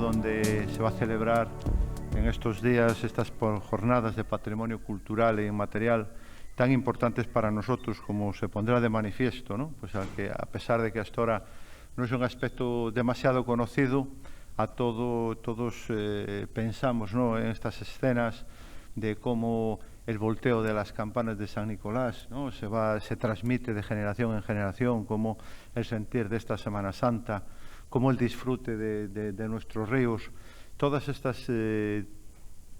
donde se va a celebrar en estos días estas jornadas de patrimonio cultural e inmaterial tan importantes para nosotros, como se pondrá de manifiesto, ¿no? Pues a pesar de que hasta ahora no es un aspecto demasiado conocido, todos pensamos, ¿no?, en estas escenas de cómo el volteo de las campanas de San Nicolás, ¿no?, se transmite de generación en generación, cómo el sentir de esta Semana Santa, cómo el disfrute de nuestros ríos, todas estas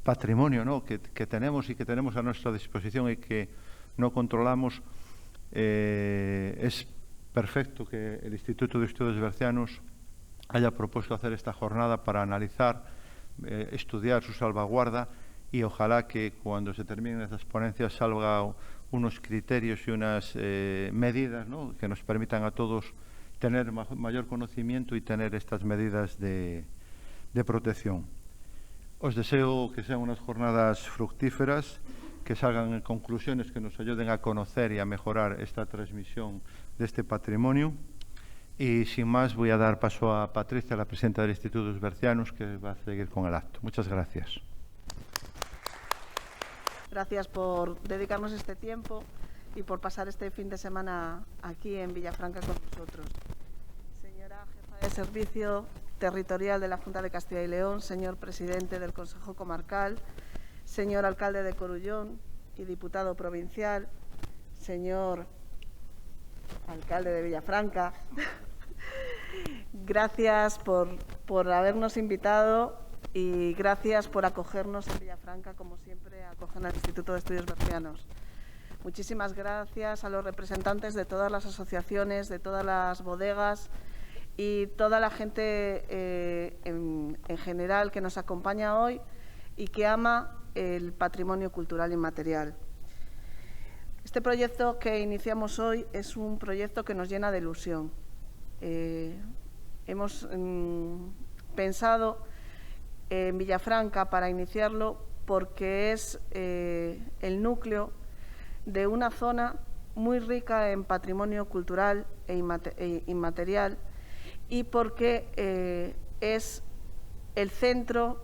patrimonio, ¿no?, que tenemos y que tenemos a nuestra disposición y que no controlamos. Es perfecto que el Instituto de Estudios Bercianos haya propuesto hacer esta jornada para analizar, estudiar su salvaguarda, y ojalá que cuando se terminen esas ponencias salga unos criterios y unas medidas, ¿no?, que nos permitan a todos tener mayor conocimiento y tener estas medidas de protección. Os deseo que sean unas jornadas fructíferas, que salgan conclusiones que nos ayuden a conocer y a mejorar esta transmisión de este patrimonio. Y sin más, voy a dar paso a Patricia, la presidenta del Instituto de Bercianos, que va a seguir con el acto. Muchas gracias. Gracias por dedicarnos este tiempo y por pasar este fin de semana aquí en Villafranca con nosotros. Señora jefa de Servicio Territorial de la Junta de Castilla y León, señor presidente del Consejo Comarcal, señor alcalde de Corullón y diputado provincial, señor alcalde de Villafranca, gracias por habernos invitado y gracias por acogernos en Villafranca, como siempre acogen al Instituto de Estudios Bercianos. Muchísimas gracias a los representantes de todas las asociaciones, de todas las bodegas y toda la gente en general que nos acompaña hoy y que ama el patrimonio cultural inmaterial. Este proyecto que iniciamos hoy es un proyecto que nos llena de ilusión. Hemos pensado en Villafranca para iniciarlo porque es el núcleo de una zona muy rica en patrimonio cultural e inmaterial y porque es el centro.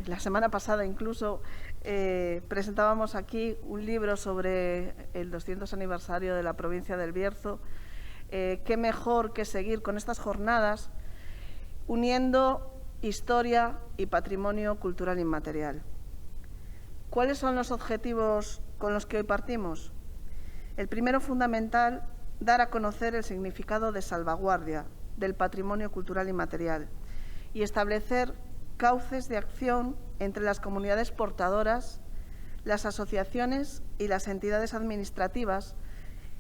La semana pasada incluso presentábamos aquí un libro sobre el 200 aniversario de la provincia del Bierzo. Qué mejor que seguir con estas jornadas uniendo historia y patrimonio cultural inmaterial. ¿Cuáles son los objetivos con los que hoy partimos? El primero, fundamental, dar a conocer el significado de salvaguardia del patrimonio cultural inmaterial y establecer cauces de acción entre las comunidades portadoras, las asociaciones y las entidades administrativas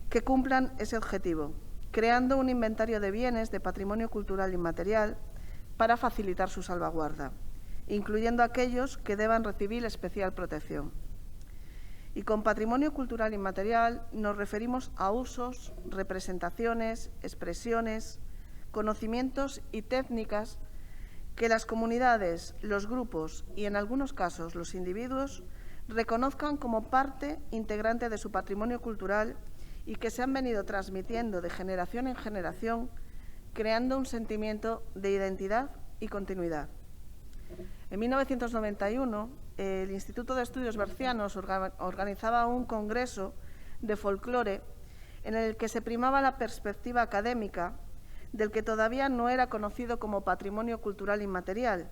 que cumplan ese objetivo, creando un inventario de bienes de patrimonio cultural inmaterial para facilitar su salvaguarda, incluyendo aquellos que deban recibir especial protección. Y con patrimonio cultural inmaterial nos referimos a usos, representaciones, expresiones, conocimientos y técnicas que las comunidades, los grupos y, en algunos casos, los individuos reconozcan como parte integrante de su patrimonio cultural y que se han venido transmitiendo de generación en generación, creando un sentimiento de identidad y continuidad. En 1991, el Instituto de Estudios Bercianos organizaba un congreso de folclore en el que se primaba la perspectiva académica del que todavía no era conocido como patrimonio cultural inmaterial.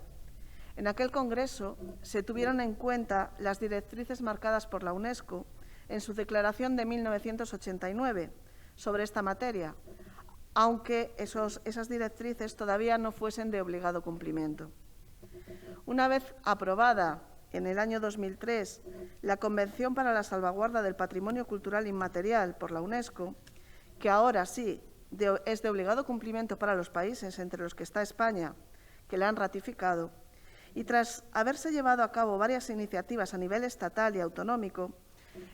En aquel congreso se tuvieron en cuenta las directrices marcadas por la UNESCO en su declaración de 1989 sobre esta materia, aunque esas directrices todavía no fuesen de obligado cumplimiento. Una vez aprobada en el año 2003 la Convención para la Salvaguarda del Patrimonio Cultural Inmaterial por la UNESCO, que ahora sí es de obligado cumplimiento para los países, entre los que está España, que la han ratificado, y tras haberse llevado a cabo varias iniciativas a nivel estatal y autonómico,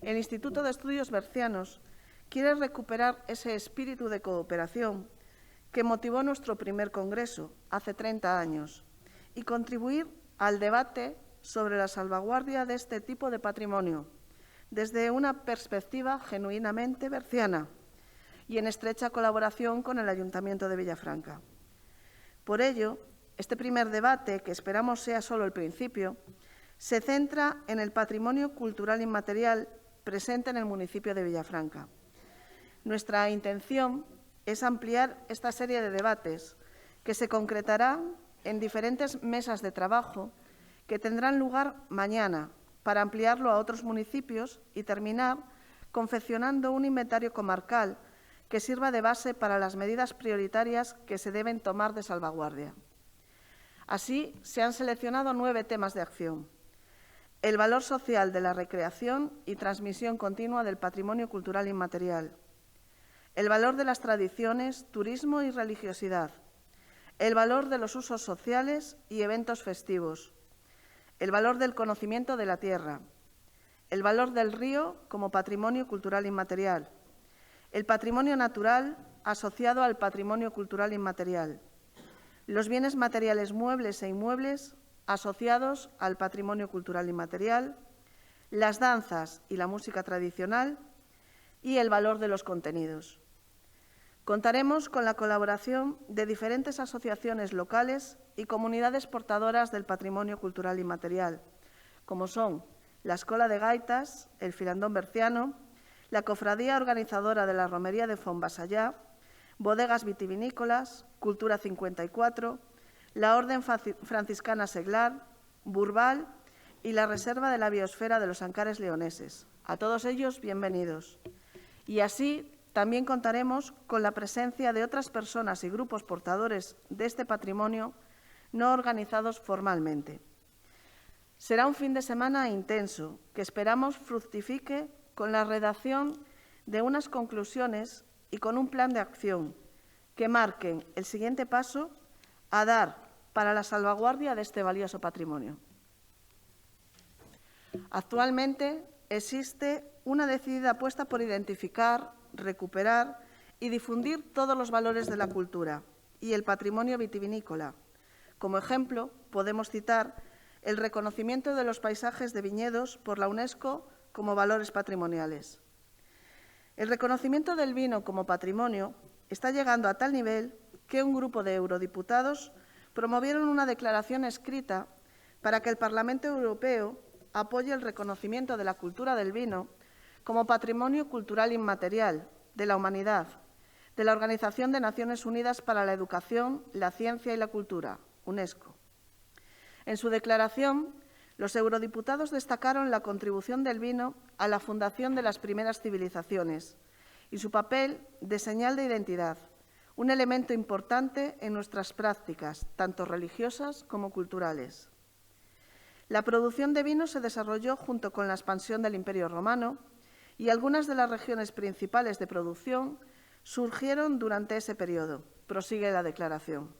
el Instituto de Estudios Bercianos quiere recuperar ese espíritu de cooperación que motivó nuestro primer congreso hace 30 años y contribuir al debate sobre la salvaguardia de este tipo de patrimonio desde una perspectiva genuinamente berciana y en estrecha colaboración con el Ayuntamiento de Villafranca. Por ello, este primer debate, que esperamos sea solo el principio, se centra en el patrimonio cultural inmaterial presente en el municipio de Villafranca. Nuestra intención es ampliar esta serie de debates, que se concretarán en diferentes mesas de trabajo que tendrán lugar mañana, para ampliarlo a otros municipios y terminar confeccionando un inventario comarcal que sirva de base para las medidas prioritarias que se deben tomar de salvaguardia. Así, se han seleccionado 9 temas de acción: el valor social de la recreación y transmisión continua del patrimonio cultural inmaterial, el valor de las tradiciones, turismo y religiosidad, el valor de los usos sociales y eventos festivos, el valor del conocimiento de la tierra, el valor del río como patrimonio cultural inmaterial, el patrimonio natural asociado al patrimonio cultural inmaterial, los bienes materiales muebles e inmuebles asociados al patrimonio cultural inmaterial, las danzas y la música tradicional y el valor de los contenidos. Contaremos con la colaboración de diferentes asociaciones locales y comunidades portadoras del patrimonio cultural inmaterial, como son la Escola de Gaitas, el Filandón Berciano, la Cofradía Organizadora de la Romería de Fonbasallá, Bodegas Vitivinícolas, Cultura 54, la Orden Franciscana Seglar, Burbal y la Reserva de la Biosfera de los Ancares Leoneses. A todos ellos, bienvenidos. Y así también contaremos con la presencia de otras personas y grupos portadores de este patrimonio no organizados formalmente. Será un fin de semana intenso que esperamos fructifique con la redacción de unas conclusiones y con un plan de acción que marquen el siguiente paso a dar para la salvaguardia de este valioso patrimonio. Actualmente existe una decidida apuesta por identificar, recuperar y difundir todos los valores de la cultura y el patrimonio vitivinícola. Como ejemplo, podemos citar el reconocimiento de los paisajes de viñedos por la UNESCO como valores patrimoniales. El reconocimiento del vino como patrimonio está llegando a tal nivel que un grupo de eurodiputados promovieron una declaración escrita para que el Parlamento Europeo apoye el reconocimiento de la cultura del vino como patrimonio cultural inmaterial de la humanidad, de la Organización de Naciones Unidas para la Educación, la Ciencia y la Cultura, UNESCO. En su declaración, los eurodiputados destacaron la contribución del vino a la fundación de las primeras civilizaciones y su papel de señal de identidad, un elemento importante en nuestras prácticas, tanto religiosas como culturales. La producción de vino se desarrolló junto con la expansión del Imperio Romano y algunas de las regiones principales de producción surgieron durante ese periodo, prosigue la declaración.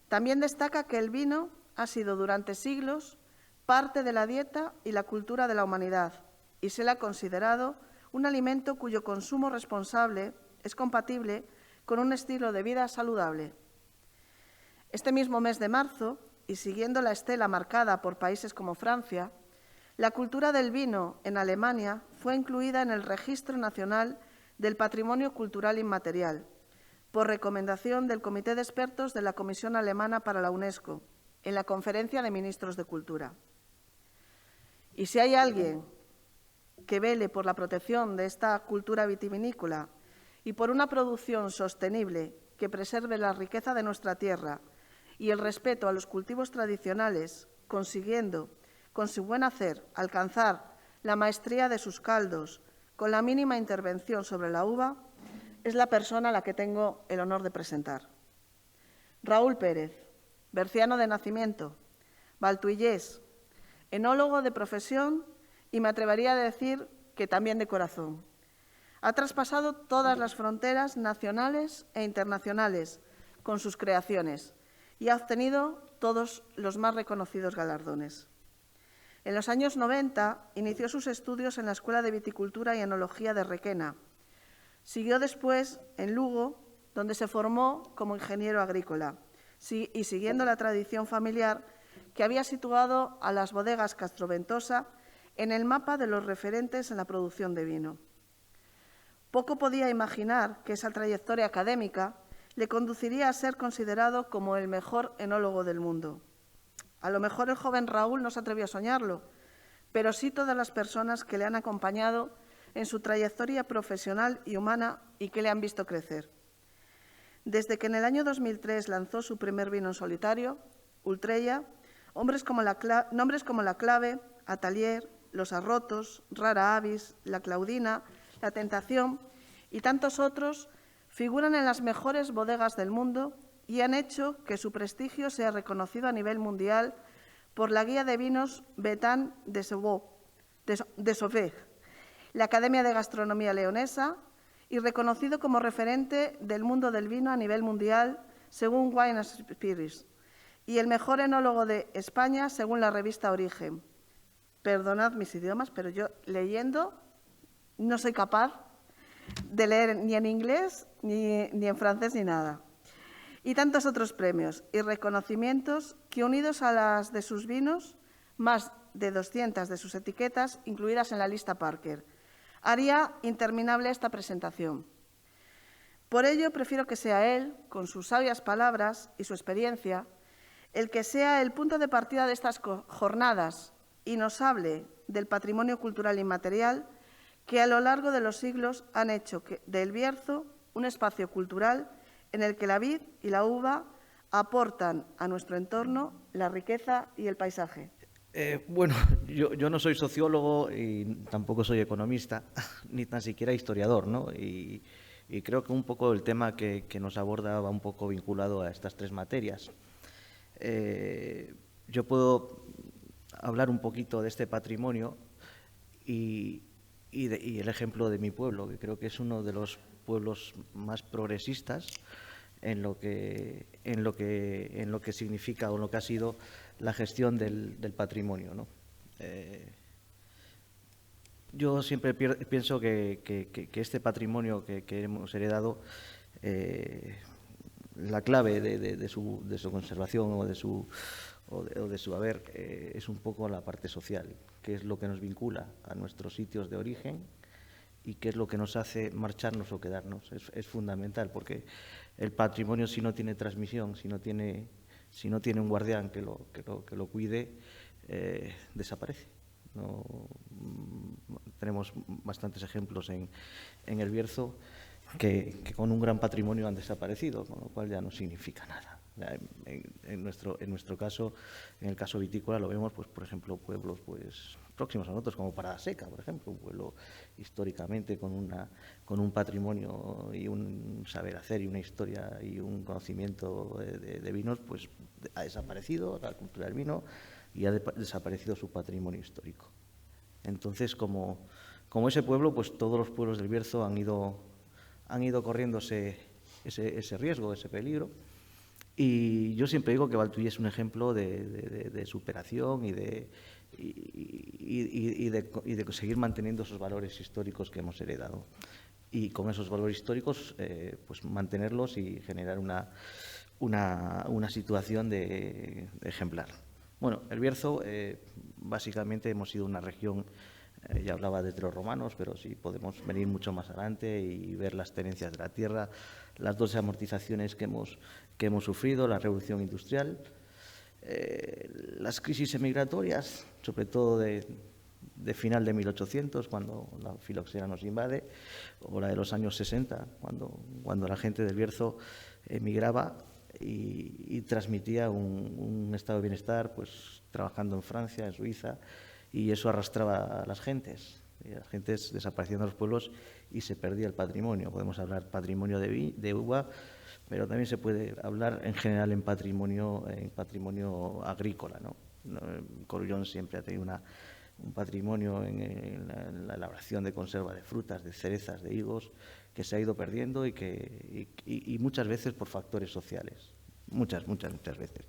También destaca que el vino ha sido durante siglos parte de la dieta y la cultura de la humanidad y se le ha considerado un alimento cuyo consumo responsable es compatible con un estilo de vida saludable. Este mismo mes de marzo, y siguiendo la estela marcada por países como Francia, la cultura del vino en Alemania fue incluida en el Registro Nacional del Patrimonio Cultural Inmaterial, por recomendación del Comité de Expertos de la Comisión Alemana para la UNESCO, en la Conferencia de Ministros de Cultura. Y si hay alguien que vele por la protección de esta cultura vitivinícola y por una producción sostenible que preserve la riqueza de nuestra tierra y el respeto a los cultivos tradicionales, consiguiendo, con su buen hacer, alcanzar la maestría de sus caldos con la mínima intervención sobre la uva, es la persona a la que tengo el honor de presentar. Raúl Pérez, berciano de nacimiento, valtuillés, enólogo de profesión y me atrevería a decir que también de corazón. Ha traspasado todas las fronteras nacionales e internacionales con sus creaciones y ha obtenido todos los más reconocidos galardones. En los años 90 inició sus estudios en la Escuela de Viticultura y Enología de Requena. Siguió después en Lugo, donde se formó como ingeniero agrícola y siguiendo la tradición familiar que había situado a las bodegas Castroventosa en el mapa de los referentes en la producción de vino. Poco podía imaginar que esa trayectoria académica le conduciría a ser considerado como el mejor enólogo del mundo. A lo mejor el joven Raúl no se atrevió a soñarlo, pero sí todas las personas que le han acompañado en su trayectoria profesional y humana y que le han visto crecer. Desde que en el año 2003 lanzó su primer vino en solitario, Ultrella, nombres como La Clave, Atelier, Los Arrotos, Rara Avis, La Claudina, La Tentación y tantos otros figuran en las mejores bodegas del mundo y han hecho que su prestigio sea reconocido a nivel mundial por la guía de vinos Betan de Sauveur, la Academia de Gastronomía Leonesa y reconocido como referente del mundo del vino a nivel mundial según Wine & Spirits y el mejor enólogo de España según la revista Origen. Perdonad mis idiomas, pero yo leyendo no soy capaz de leer ni en inglés, ni en francés, ni nada. Y tantos otros premios y reconocimientos que, unidos a las de sus vinos, más de 200 de sus etiquetas, incluidas en la lista Parker, haría interminable esta presentación. Por ello, prefiero que sea él, con sus sabias palabras y su experiencia, el que sea el punto de partida de estas jornadas y nos hable del patrimonio cultural inmaterial que a lo largo de los siglos han hecho de El Bierzo un espacio cultural en el que la vid y la uva aportan a nuestro entorno la riqueza y el paisaje. Bueno, yo no soy sociólogo y tampoco soy economista, ni tan siquiera historiador, ¿no? Y creo que un poco el tema que nos aborda va un poco vinculado a estas tres materias. Yo puedo hablar un poquito de este patrimonio y el ejemplo de mi pueblo, que creo que es uno de los pueblos más progresistas en lo que significa o lo que ha sido la gestión del patrimonio, ¿no? Yo siempre pienso que este patrimonio que hemos heredado, la clave de su conservación o de su haber es un poco la parte social, que es lo que nos vincula a nuestros sitios de origen y qué es lo que nos hace marcharnos o quedarnos. Es fundamental, porque el patrimonio, si no tiene transmisión, si no tiene un guardián que lo cuide, desaparece. No, tenemos bastantes ejemplos en El Bierzo que con un gran patrimonio han desaparecido, con lo cual ya no significa nada. En nuestro caso, en el caso vitícola, lo vemos, pues, por ejemplo, pueblos pues próximos a nosotros, como Parada Seca, por ejemplo, un pueblo históricamente con un patrimonio y un saber hacer y una historia y un conocimiento de vinos, pues ha desaparecido la cultura del vino y ha desaparecido su patrimonio histórico. Entonces, como ese pueblo, pues todos los pueblos del Bierzo han ido corriendo ese riesgo, ese peligro. Y yo siempre digo que Valtuí es un ejemplo de superación y de seguir manteniendo esos valores históricos que hemos heredado. Y con esos valores históricos, pues mantenerlos y generar una situación de ejemplar. Bueno, El Bierzo, básicamente hemos sido una región, ya hablaba desde los romanos, pero sí podemos venir mucho más adelante y ver las tenencias de la tierra, las dos amortizaciones que hemos sufrido, la revolución industrial, las crisis emigratorias, sobre todo de final de 1800, cuando la filoxera nos invade, o la de los años 60, cuando la gente del Bierzo emigraba y transmitía un estado de bienestar, pues trabajando en Francia, en Suiza, y eso arrastraba a las gentes. Y las gentes desaparecían de los pueblos y se perdía el patrimonio. Podemos hablar patrimonio de uva, pero también se puede hablar en general en patrimonio agrícola, ¿no? Corullón siempre ha tenido un patrimonio en la elaboración de conserva de frutas, de cerezas, de higos, que se ha ido perdiendo y muchas veces por factores sociales. Muchas veces.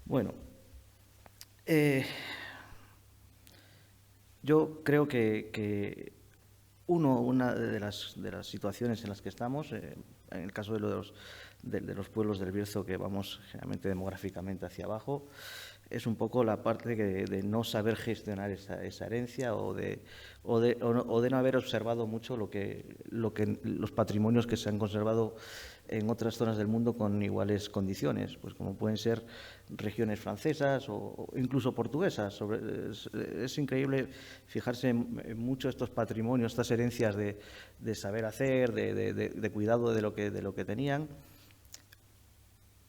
Bueno, yo creo que una de las situaciones en las que estamos, en el caso de los pueblos del Bierzo, que vamos generalmente demográficamente hacia abajo, es un poco la parte de no saber gestionar esa herencia o de no haber observado mucho los patrimonios que se han conservado en otras zonas del mundo con iguales condiciones, pues como pueden ser regiones francesas o incluso portuguesas. Es increíble fijarse en mucho estos patrimonios, estas herencias de saber hacer, de cuidado de lo que tenían.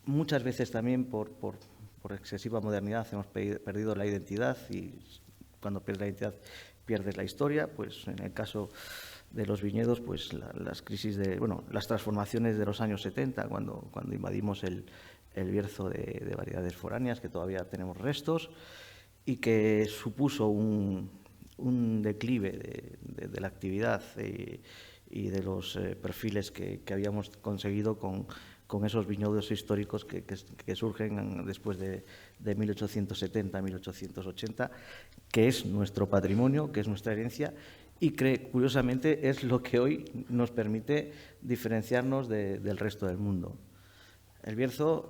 Muchas veces también por excesiva modernidad hemos perdido la identidad, y cuando pierdes la identidad pierdes la historia. Pues en el caso de los viñedos, pues las crisis las transformaciones de los años 70, cuando invadimos el Bierzo de variedades foráneas, que todavía tenemos restos, y que supuso un declive de la actividad y de los perfiles que habíamos conseguido con esos viñedos históricos que surgen después de 1870, 1880, que es nuestro patrimonio, que es nuestra herencia, y que curiosamente es lo que hoy nos permite diferenciarnos del resto del mundo. El Bierzo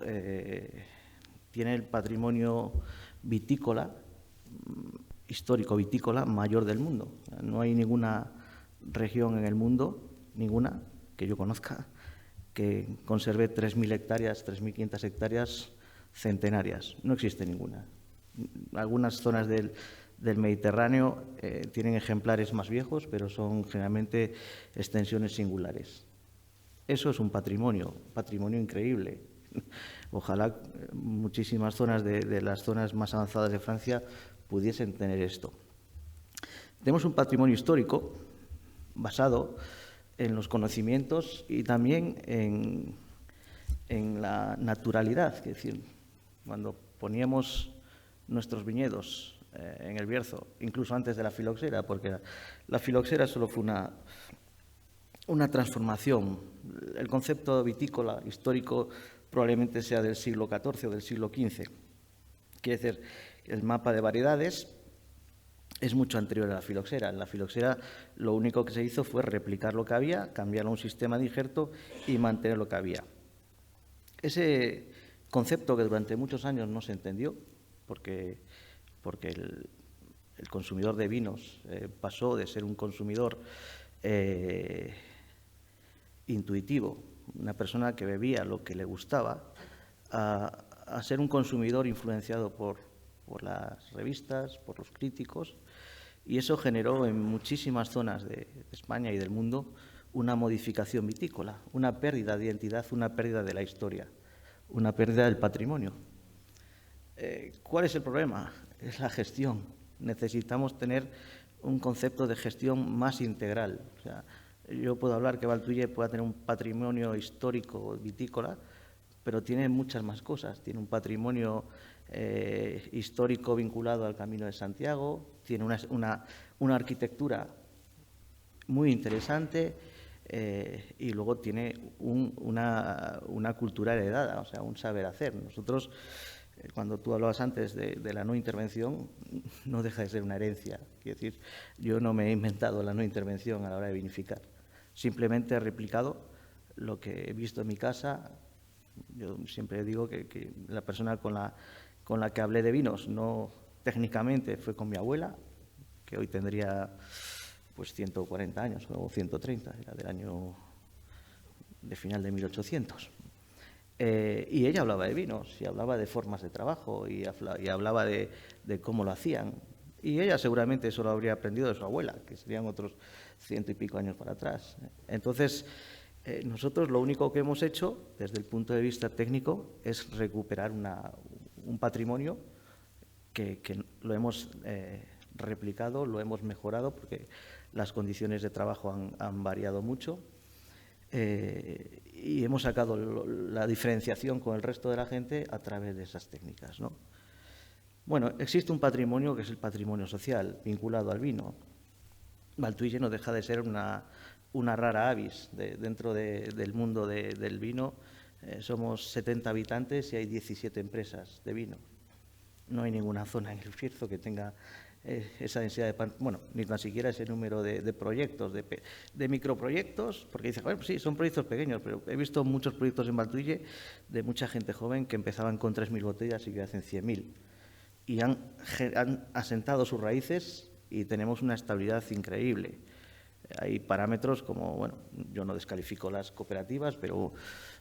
tiene el patrimonio vitícola, histórico vitícola, mayor del mundo. No hay ninguna región en el mundo, ninguna que yo conozca, que conserve 3.000 hectáreas, 3.500 hectáreas centenarias. No existe ninguna. Algunas zonas del Mediterráneo tienen ejemplares más viejos, pero son generalmente extensiones singulares. Eso es un patrimonio increíble. Ojalá muchísimas zonas de las zonas más avanzadas de Francia pudiesen tener esto. Tenemos un patrimonio histórico basado en los conocimientos y también en la naturalidad. Es decir, cuando poníamos nuestros viñedos en el Bierzo, incluso antes de la filoxera, porque la filoxera solo fue una transformación. El concepto vitícola histórico probablemente sea del siglo XIV o del siglo XV. Quiere decir, el mapa de variedades es mucho anterior a la filoxera. En la filoxera lo único que se hizo fue replicar lo que había, cambiarlo a un sistema de injerto y mantener lo que había. Ese concepto que durante muchos años no se entendió, porque el consumidor de vinos pasó de ser un consumidor intuitivo, una persona que bebía lo que le gustaba, a ser un consumidor influenciado por las revistas, por los críticos, y eso generó en muchísimas zonas de España y del mundo una modificación vitícola, una pérdida de identidad, una pérdida de la historia, una pérdida del patrimonio. ¿Cuál es el problema? Es la gestión. Necesitamos tener un concepto de gestión más integral. O sea, yo puedo hablar que Valtulle pueda tener un patrimonio histórico vitícola, pero tiene muchas más cosas. Tiene un patrimonio histórico vinculado al Camino de Santiago, tiene una arquitectura muy interesante y luego tiene una cultura heredada, o sea, un saber hacer. Nosotros, cuando tú hablabas antes de la no intervención, no deja de ser una herencia. Quiero decir, yo no me he inventado la no intervención a la hora de vinificar. Simplemente he replicado lo que he visto en mi casa. Yo siempre digo que la persona con la que hablé de vinos, no técnicamente, fue con mi abuela, que hoy tendría pues 140 años o 130, era del año de final de 1800. Y ella hablaba de vinos y hablaba de formas de trabajo y hablaba de cómo lo hacían. Y ella seguramente eso lo habría aprendido de su abuela, que serían otros 100 y pico años para atrás. Entonces, nosotros lo único que hemos hecho desde el punto de vista técnico es recuperar un patrimonio que lo hemos replicado, lo hemos mejorado, porque las condiciones de trabajo han variado mucho. Y hemos sacado la diferenciación con el resto de la gente a través de esas técnicas, ¿no? Bueno, existe un patrimonio que es el patrimonio social, vinculado al vino. Valtulle no deja de ser una rara avis dentro del mundo del vino. Somos 70 habitantes y hay 17 empresas de vino. No hay ninguna zona en el Bierzo que tenga esa densidad ni tan siquiera ese número de proyectos, de microproyectos, porque dicen, bueno, pues sí, son proyectos pequeños, pero he visto muchos proyectos en Valtulle de mucha gente joven que empezaban con 3.000 botellas y que hacen 100.000. Y han asentado sus raíces y tenemos una estabilidad increíble. Hay parámetros como, bueno, yo no descalifico las cooperativas, pero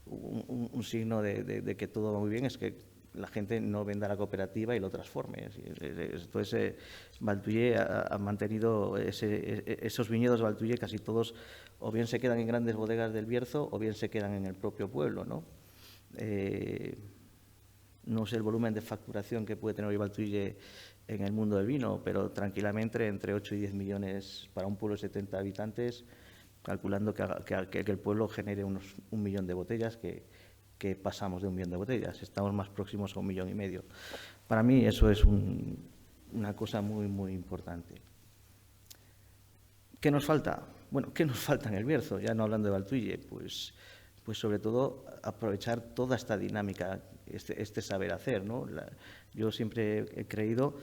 un signo de que todo va muy bien es que la gente no venda la cooperativa y lo transforme. Entonces, Valtulle ha mantenido esos viñedos de Valtulle, casi todos, o bien se quedan en grandes bodegas del Bierzo, o bien se quedan en el propio pueblo, ¿no? No sé el volumen de facturación que puede tener hoy Valtulle en el mundo del vino, pero tranquilamente entre 8 y 10 millones para un pueblo de 70 habitantes, calculando que el pueblo genere unos 1 millón de botellas, que pasamos de 1 millón de botellas, estamos más próximos a 1,5 millones. Para mí eso es una cosa muy, muy importante. ¿Qué nos falta? Bueno, ¿qué nos falta en el Bierzo? Ya no hablando de Valtulle, pues sobre todo aprovechar toda esta dinámica, este saber hacer, ¿no? Yo siempre he creído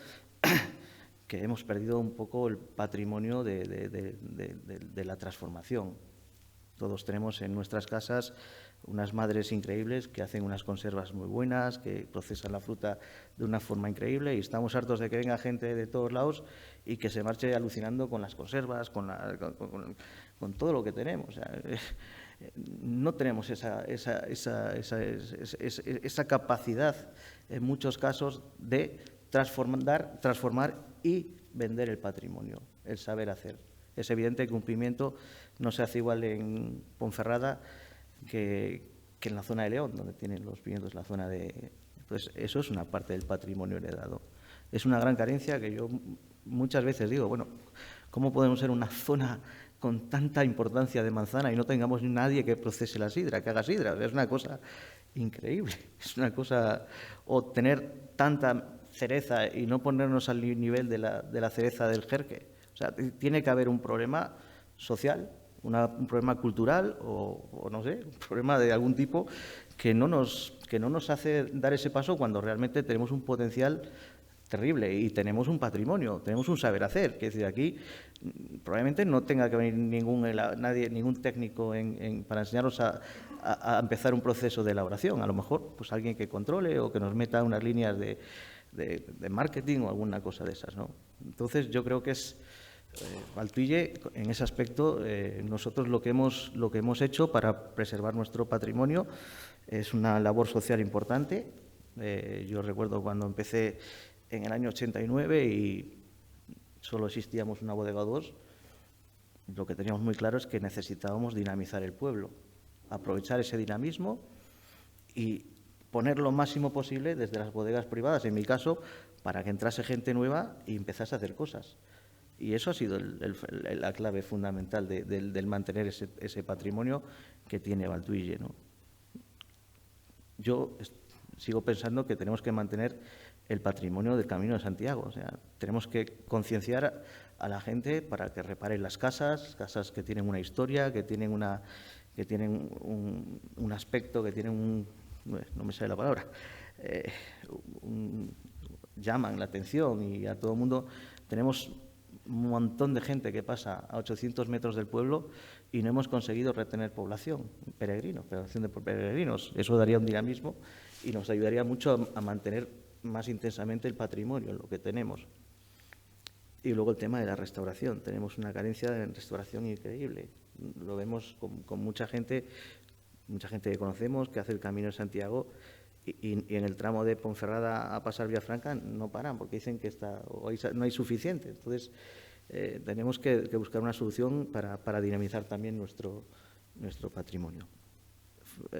que hemos perdido un poco el patrimonio de la transformación. Todos tenemos en nuestras casas unas madres increíbles que hacen unas conservas muy buenas, que procesan la fruta de una forma increíble, y estamos hartos de que venga gente de todos lados y que se marche alucinando con las conservas, con todo lo que tenemos. O sea, no tenemos esa capacidad, en muchos casos, de transformar y vender el patrimonio, el saber hacer. Es evidente que un pimiento no se hace igual en Ponferrada que en la zona de León, donde tienen los pimientos, la zona de... Pues eso es una parte del patrimonio heredado. Es una gran carencia que yo muchas veces digo, bueno, ¿cómo podemos ser una zona con tanta importancia de manzana y no tengamos nadie que procese la sidra, que haga sidra? O sea, es una cosa increíble. Es una cosa... O tener tanta cereza y no ponernos al nivel de la cereza del Jerque. O sea, tiene que haber un problema social, un problema cultural o no sé, un problema de algún tipo que no nos hace dar ese paso cuando realmente tenemos un potencial terrible y tenemos un patrimonio, tenemos un saber hacer. Que es decir, aquí probablemente no tenga que venir ningún técnico para enseñarnos a empezar un proceso de elaboración. A lo mejor pues alguien que controle o que nos meta unas líneas de marketing o alguna cosa de esas, ¿no? Entonces yo creo que es Valtulle, en ese aspecto, nosotros lo que hemos hecho para preservar nuestro patrimonio es una labor social importante. Yo recuerdo cuando empecé en el año 89 y solo existíamos una bodega o dos, lo que teníamos muy claro es que necesitábamos dinamizar el pueblo, aprovechar ese dinamismo y poner lo máximo posible desde las bodegas privadas, en mi caso, para que entrase gente nueva y empezase a hacer cosas. Y eso ha sido la clave fundamental del mantener ese patrimonio que tiene Valtulle, ¿no? Yo sigo pensando que tenemos que mantener el patrimonio del Camino de Santiago. O sea, tenemos que concienciar a la gente para que reparen las casas que tienen una historia, que tienen un aspecto, que tienen no me sale la palabra, llaman la atención, y a todo el mundo. Tenemos un montón de gente que pasa a 800 metros del pueblo y no hemos conseguido retener población, peregrinación de peregrinos. Eso daría un dinamismo y nos ayudaría mucho a mantener más intensamente el patrimonio, lo que tenemos. Y luego el tema de la restauración. Tenemos una carencia en restauración increíble. Lo vemos con mucha gente que conocemos, que hace el Camino de Santiago, y en el tramo de Ponferrada a pasar Villafranca no paran porque dicen que no hay suficiente. Entonces, tenemos que buscar una solución para dinamizar también nuestro patrimonio.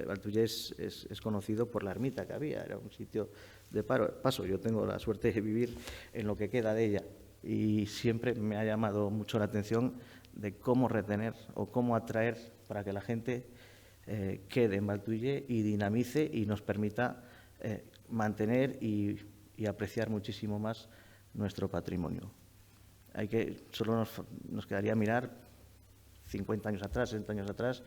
Valtulle es conocido por la ermita que había, era un sitio de paso. Yo tengo la suerte de vivir en lo que queda de ella y siempre me ha llamado mucho la atención de cómo retener o cómo atraer para que la gente quede en Valtulle y dinamice y nos permita mantener y apreciar muchísimo más nuestro patrimonio. Solo nos quedaría mirar 50 años atrás, 60 años atrás,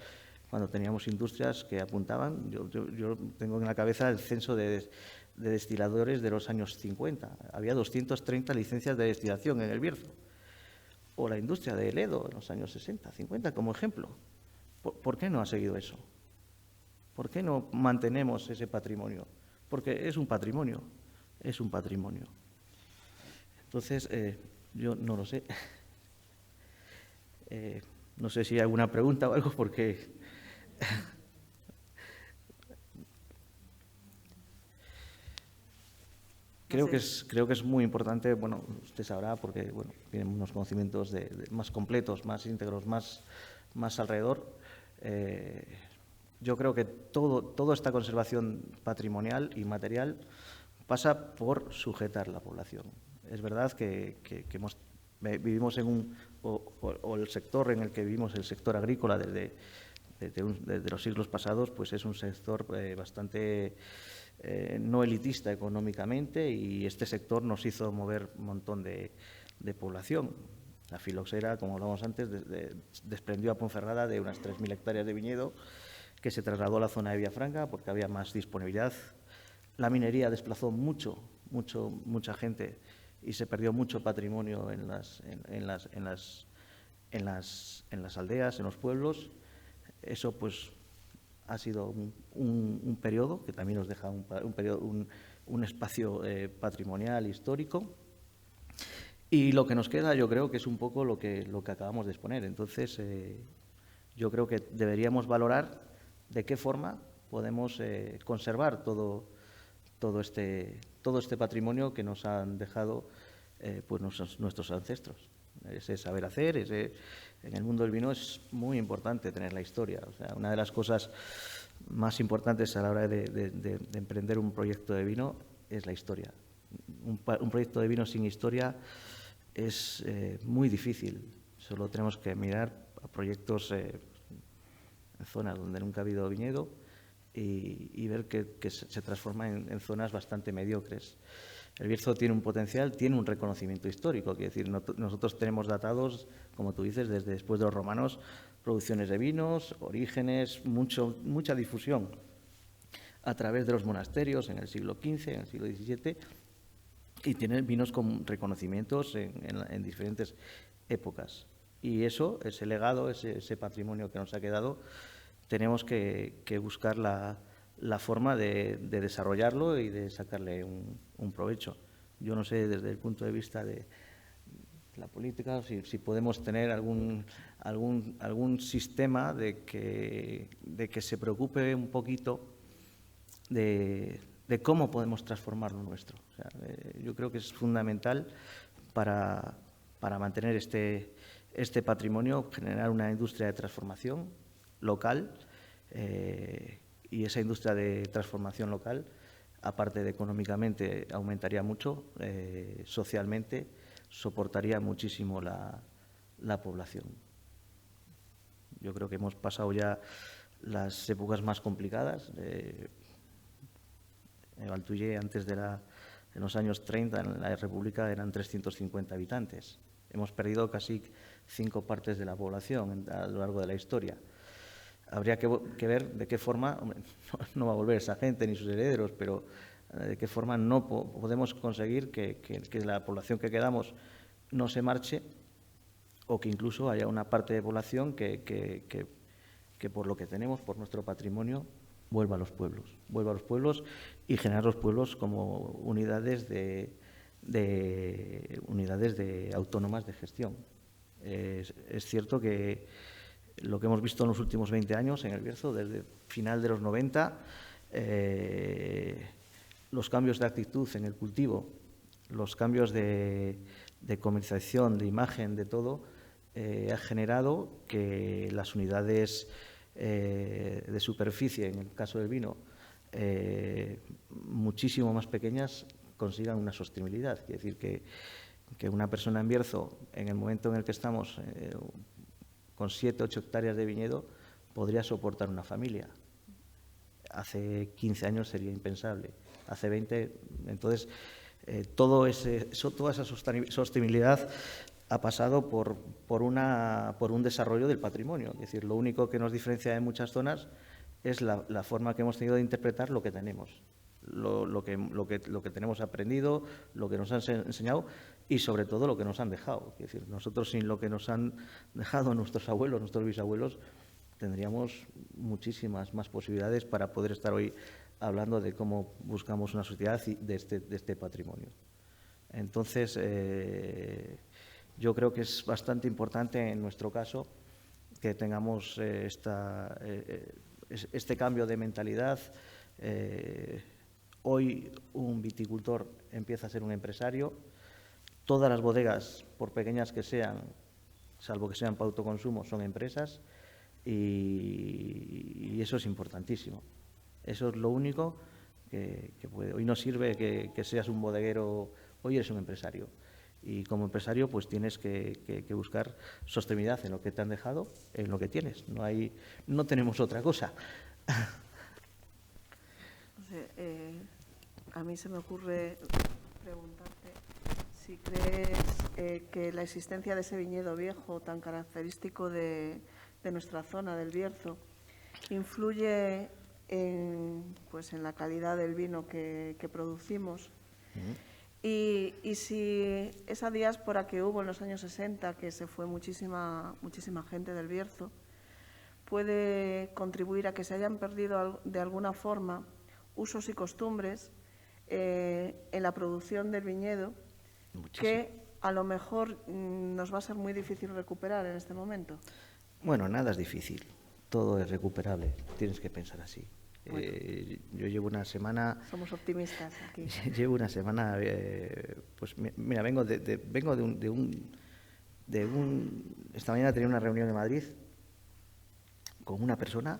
cuando teníamos industrias que apuntaban. Yo tengo en la cabeza el censo de destiladores de los años 50. Había 230 licencias de destilación en el Bierzo. O la industria de Ledo en los años 60, 50, como ejemplo. ¿Por qué no ha seguido eso? ¿Por qué no mantenemos ese patrimonio? Porque es un patrimonio, es un patrimonio. Entonces, yo no lo sé. No sé si hay alguna pregunta o algo, porque... Creo que es muy importante, bueno, usted sabrá, porque bueno, tiene unos conocimientos más completos, más íntegros, más alrededor. Yo creo que toda esta conservación patrimonial y material pasa por sujetar la población. Es verdad que vivimos en o el sector en el que vivimos, el sector agrícola desde los siglos pasados, pues es un sector bastante no elitista económicamente, y este sector nos hizo mover un montón de población. La filoxera, como hablábamos antes, desprendió a Ponferrada de unas 3.000 hectáreas de viñedo, que se trasladó a la zona de Villafranca porque había más disponibilidad. La minería desplazó mucha gente y se perdió mucho patrimonio en las aldeas, en los pueblos. Eso pues ha sido un periodo que también nos deja un espacio patrimonial histórico. Y lo que nos queda, yo creo que es un poco lo que acabamos de exponer. Entonces, yo creo que deberíamos valorar de qué forma podemos conservar todo este patrimonio que nos han dejado pues nuestros ancestros. Ese saber hacer, en el mundo del vino es muy importante tener la historia. O sea, una de las cosas más importantes a la hora de emprender un proyecto de vino es la historia. Un proyecto de vino sin historia es muy difícil. Solo tenemos que mirar a proyectos en zonas donde nunca ha habido viñedo y ver que se transforma en zonas bastante mediocres. El Bierzo tiene un potencial, tiene un reconocimiento histórico. Quiere decir, nosotros tenemos datados, como tú dices, desde después de los romanos, producciones de vinos, orígenes, mucha difusión a través de los monasterios en el siglo XV, en el siglo XVII, y tiene vinos con reconocimientos en diferentes épocas. Y eso, ese legado, ese patrimonio que nos ha quedado, tenemos que buscar la forma de desarrollarlo y de sacarle un provecho. Yo no sé, desde el punto de vista de la política, si podemos tener algún sistema de que se preocupe un poquito de cómo podemos transformar lo nuestro. O sea, yo creo que es fundamental para mantener este patrimonio, generar una industria de transformación local, y esa industria de transformación local, aparte de económicamente, aumentaría mucho, socialmente soportaría muchísimo la población. Yo creo que hemos pasado ya las épocas más complicadas. En Valtuller, antes en los años 30, en la República eran 350 habitantes. Hemos perdido casi 5 partes de la población a lo largo de la historia. Habría que ver de qué forma, no va a volver esa gente ni sus herederos, pero de qué forma no podemos conseguir que la población que quedamos no se marche, o que incluso haya una parte de población que por lo que tenemos, por nuestro patrimonio, vuelva a los pueblos y generar los pueblos como unidades autónomas de gestión. Es cierto que lo que hemos visto en los últimos 20 años en el Bierzo, desde final de los 90, los cambios de actitud en el cultivo, los cambios de comercialización, de imagen, de todo, ha generado que las unidades de superficie, en el caso del vino, muchísimo más pequeñas, consigan una sostenibilidad. Quiere decir que una persona en Bierzo, en el momento en el que estamos, con 7 o 8 hectáreas de viñedo, podría soportar una familia. Hace 15 años sería impensable. Hace 20, entonces, toda esa sostenibilidad ha pasado por un desarrollo del patrimonio. Es decir, lo único que nos diferencia de muchas zonas es la forma que hemos tenido de interpretar lo que tenemos, lo que tenemos aprendido, lo que nos han enseñado y sobre todo lo que nos han dejado. Es decir, nosotros, sin lo que nos han dejado nuestros abuelos, nuestros bisabuelos, tendríamos muchísimas más posibilidades para poder estar hoy hablando de cómo buscamos una sociedad de este patrimonio. Entonces, yo creo que es bastante importante en nuestro caso que tengamos este cambio de mentalidad. Hoy un viticultor empieza a ser un empresario. Todas las bodegas, por pequeñas que sean, salvo que sean para autoconsumo, son empresas, y eso es importantísimo. Eso es lo único que puede. Hoy no sirve que seas un bodeguero, hoy eres un empresario. Y como empresario pues tienes que buscar sostenibilidad en lo que te han dejado, en lo que tienes. No tenemos otra cosa. A mí se me ocurre preguntarte si crees que la existencia de ese viñedo viejo tan característico de nuestra zona, del Bierzo, influye en la calidad del vino que producimos. Y si esa diáspora que hubo en los años 60, que se fue muchísima gente del Bierzo, puede contribuir a que se hayan perdido de alguna forma usos y costumbres en la producción del viñedo, que a lo mejor nos va a ser muy difícil recuperar en este momento. Bueno, nada es difícil, todo es recuperable, tienes que pensar así. Bueno, yo llevo una semana... Somos optimistas aquí. Llevo una semana, pues mira, vengo de un... Esta mañana tenía una reunión en Madrid con una persona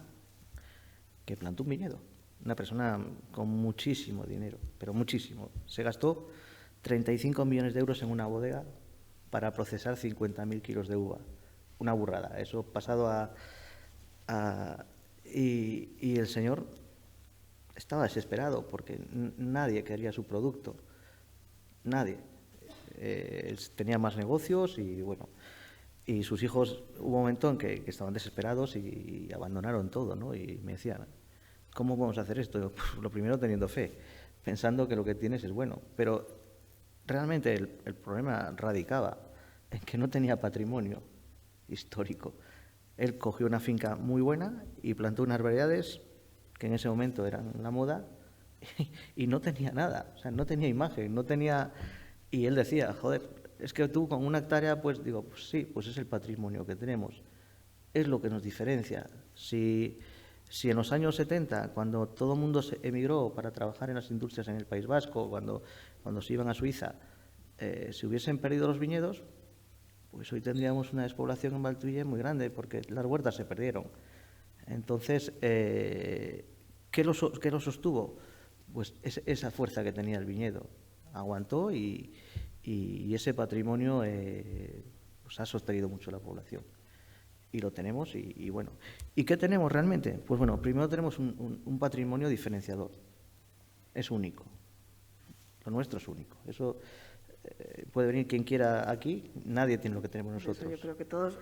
que plantó un viñedo, una persona con muchísimo dinero, pero muchísimo. Se gastó 35 millones de euros en una bodega para procesar 50.000 kilos de uva. Una burrada, eso pasado y el señor estaba desesperado porque nadie quería su producto, nadie. Tenía más negocios y bueno, y sus hijos, hubo un momento en que estaban desesperados y abandonaron todo, ¿no? Y me decían, ¿cómo vamos a hacer esto? Yo, pues, lo primero teniendo fe, pensando que lo que tienes es bueno, pero realmente el problema radicaba en que no tenía patrimonio histórico. Él cogió una finca muy buena y plantó unas variedades que en ese momento eran la moda y no tenía nada, o sea, no tenía imagen, no tenía... Y él decía, joder, es que tú con una hectárea, pues digo, pues sí, pues es el patrimonio que tenemos, es lo que nos diferencia. Si en los años 70, cuando todo el mundo se emigró para trabajar en las industrias en el País Vasco, cuando se iban a Suiza, se hubiesen perdido los viñedos, pues hoy tendríamos una despoblación en Valtuye muy grande, porque las huertas se perdieron. Entonces, ¿qué lo sostuvo? Pues esa fuerza que tenía el viñedo. Aguantó y ese patrimonio pues ha sostenido mucho la población. Y lo tenemos y bueno. ¿Y qué tenemos realmente? Pues bueno, primero tenemos un patrimonio diferenciador. Es único. Lo nuestro es único. Eso... puede venir quien quiera aquí, nadie tiene lo que tenemos nosotros. Yo creo que todos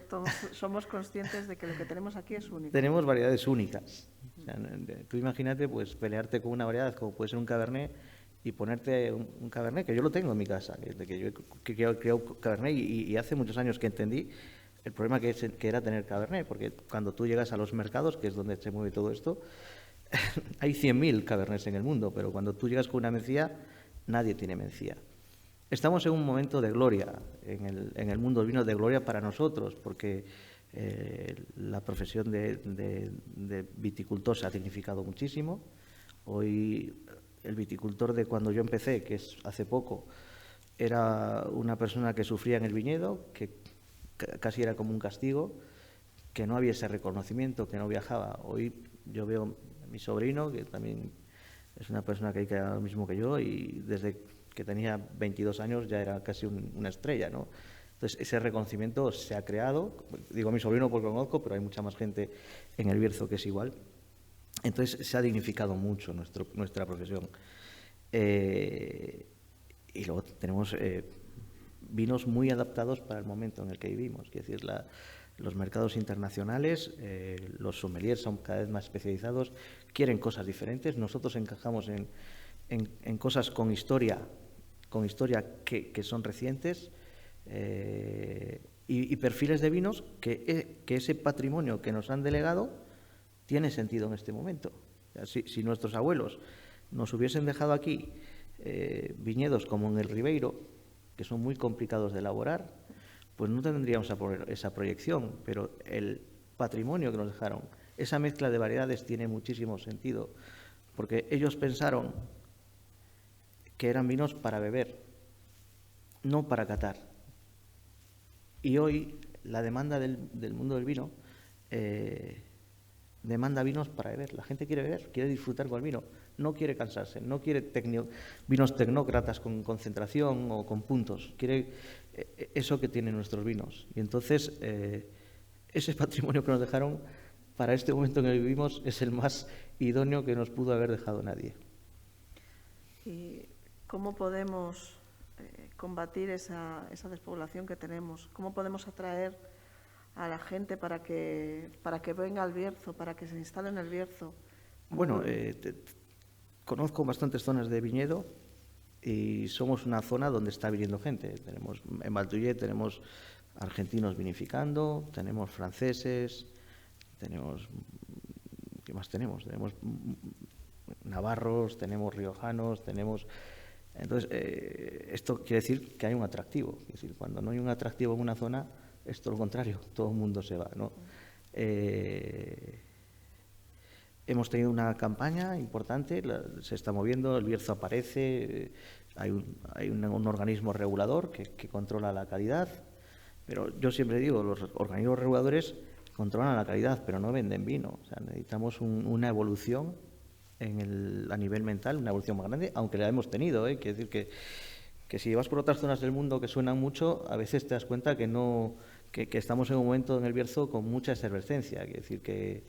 somos conscientes de que lo que tenemos aquí es único. Tenemos variedades únicas. O sea, tú imagínate pues pelearte con una variedad como puede ser un Cabernet y ponerte un Cabernet, que yo lo tengo en mi casa, que yo he creado Cabernet y hace muchos años que entendí el problema que era tener Cabernet, porque cuando tú llegas a los mercados, que es donde se mueve todo esto, hay 100.000 Cabernets en el mundo, pero cuando tú llegas con una mencía, nadie tiene mencía. Estamos en un momento de gloria, en el mundo del vino, de gloria para nosotros, porque la profesión de viticultor se ha dignificado muchísimo. Hoy el viticultor de cuando yo empecé, que es hace poco, era una persona que sufría en el viñedo, que casi era como un castigo, que no había ese reconocimiento, que no viajaba. Hoy yo veo a mi sobrino, que también es una persona que hay lo mismo que yo, y desde que tenía 22 años ya era casi una estrella, ¿no? Entonces, ese reconocimiento se ha creado. Digo a mi sobrino porque lo conozco, pero hay mucha más gente en el Bierzo que es igual. Entonces, se ha dignificado mucho nuestra profesión. Y luego tenemos vinos muy adaptados para el momento en el que vivimos. Es decir, los mercados internacionales, los sommeliers son cada vez más especializados, quieren cosas diferentes. Nosotros encajamos en cosas con historia que son recientes, y perfiles de vinos que ese patrimonio que nos han delegado tiene sentido en este momento. O sea, si nuestros abuelos nos hubiesen dejado aquí viñedos como en el Ribeiro, que son muy complicados de elaborar, pues no tendríamos esa proyección, pero patrimonio que nos dejaron. Esa mezcla de variedades tiene muchísimo sentido, porque ellos pensaron que eran vinos para beber, no para catar. Y hoy la demanda del mundo del vino demanda vinos para beber. La gente quiere beber, quiere disfrutar con el vino, no quiere cansarse, no quiere vinos tecnócratas con concentración o con puntos, quiere eso que tienen nuestros vinos. Y entonces ese patrimonio que nos dejaron para este momento en el que vivimos es el más idóneo que nos pudo haber dejado nadie. ¿Y cómo podemos combatir esa despoblación que tenemos? ¿Cómo podemos atraer a la gente para que venga al Bierzo, para que se instale en el Bierzo? Bueno, conozco bastantes zonas de viñedo y somos una zona donde está viniendo gente. Tenemos en Valtuller tenemos argentinos vinificando, tenemos franceses, tenemos ¿qué más tenemos? Tenemos navarros, tenemos riojanos, tenemos. Entonces, esto quiere decir que hay un atractivo. Es decir, cuando no hay un atractivo en una zona, es todo lo contrario, todo el mundo se va, ¿no? Hemos tenido una campaña importante, se está moviendo, el Bierzo aparece, hay un organismo regulador que controla la calidad, pero yo siempre digo, los organismos reguladores controlan la calidad, pero no venden vino. O sea, necesitamos una evolución a nivel mental, una evolución más grande, aunque la hemos tenido, ¿eh? Quiere decir que si vas por otras zonas del mundo que suenan mucho, a veces te das cuenta que estamos en un momento en el Bierzo con mucha efervescencia. Quiere decir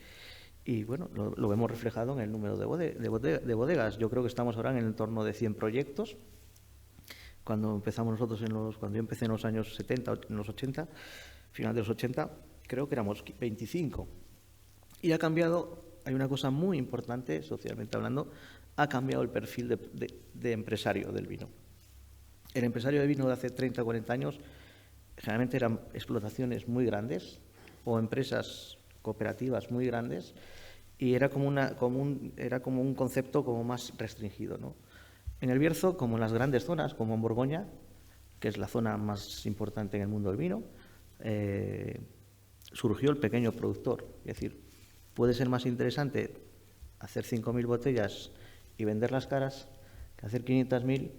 y bueno, lo vemos reflejado en el número de bodegas. Yo creo que estamos ahora en el entorno de 100 proyectos. Cuando empezamos nosotros, cuando yo empecé en los años 70, en los 80, final de los 80, creo que éramos 25. Y ha cambiado, hay una cosa muy importante, socialmente hablando, ha cambiado el perfil de empresario del vino. El empresario de vino de hace 30 o 40 años generalmente eran explotaciones muy grandes o empresas cooperativas muy grandes y era como un concepto como más restringido, ¿no? En el Bierzo, como en las grandes zonas, como en Borgoña, que es la zona más importante en el mundo del vino, surgió el pequeño productor. Es decir, puede ser más interesante hacer 5.000 botellas y venderlas caras que hacer 500.000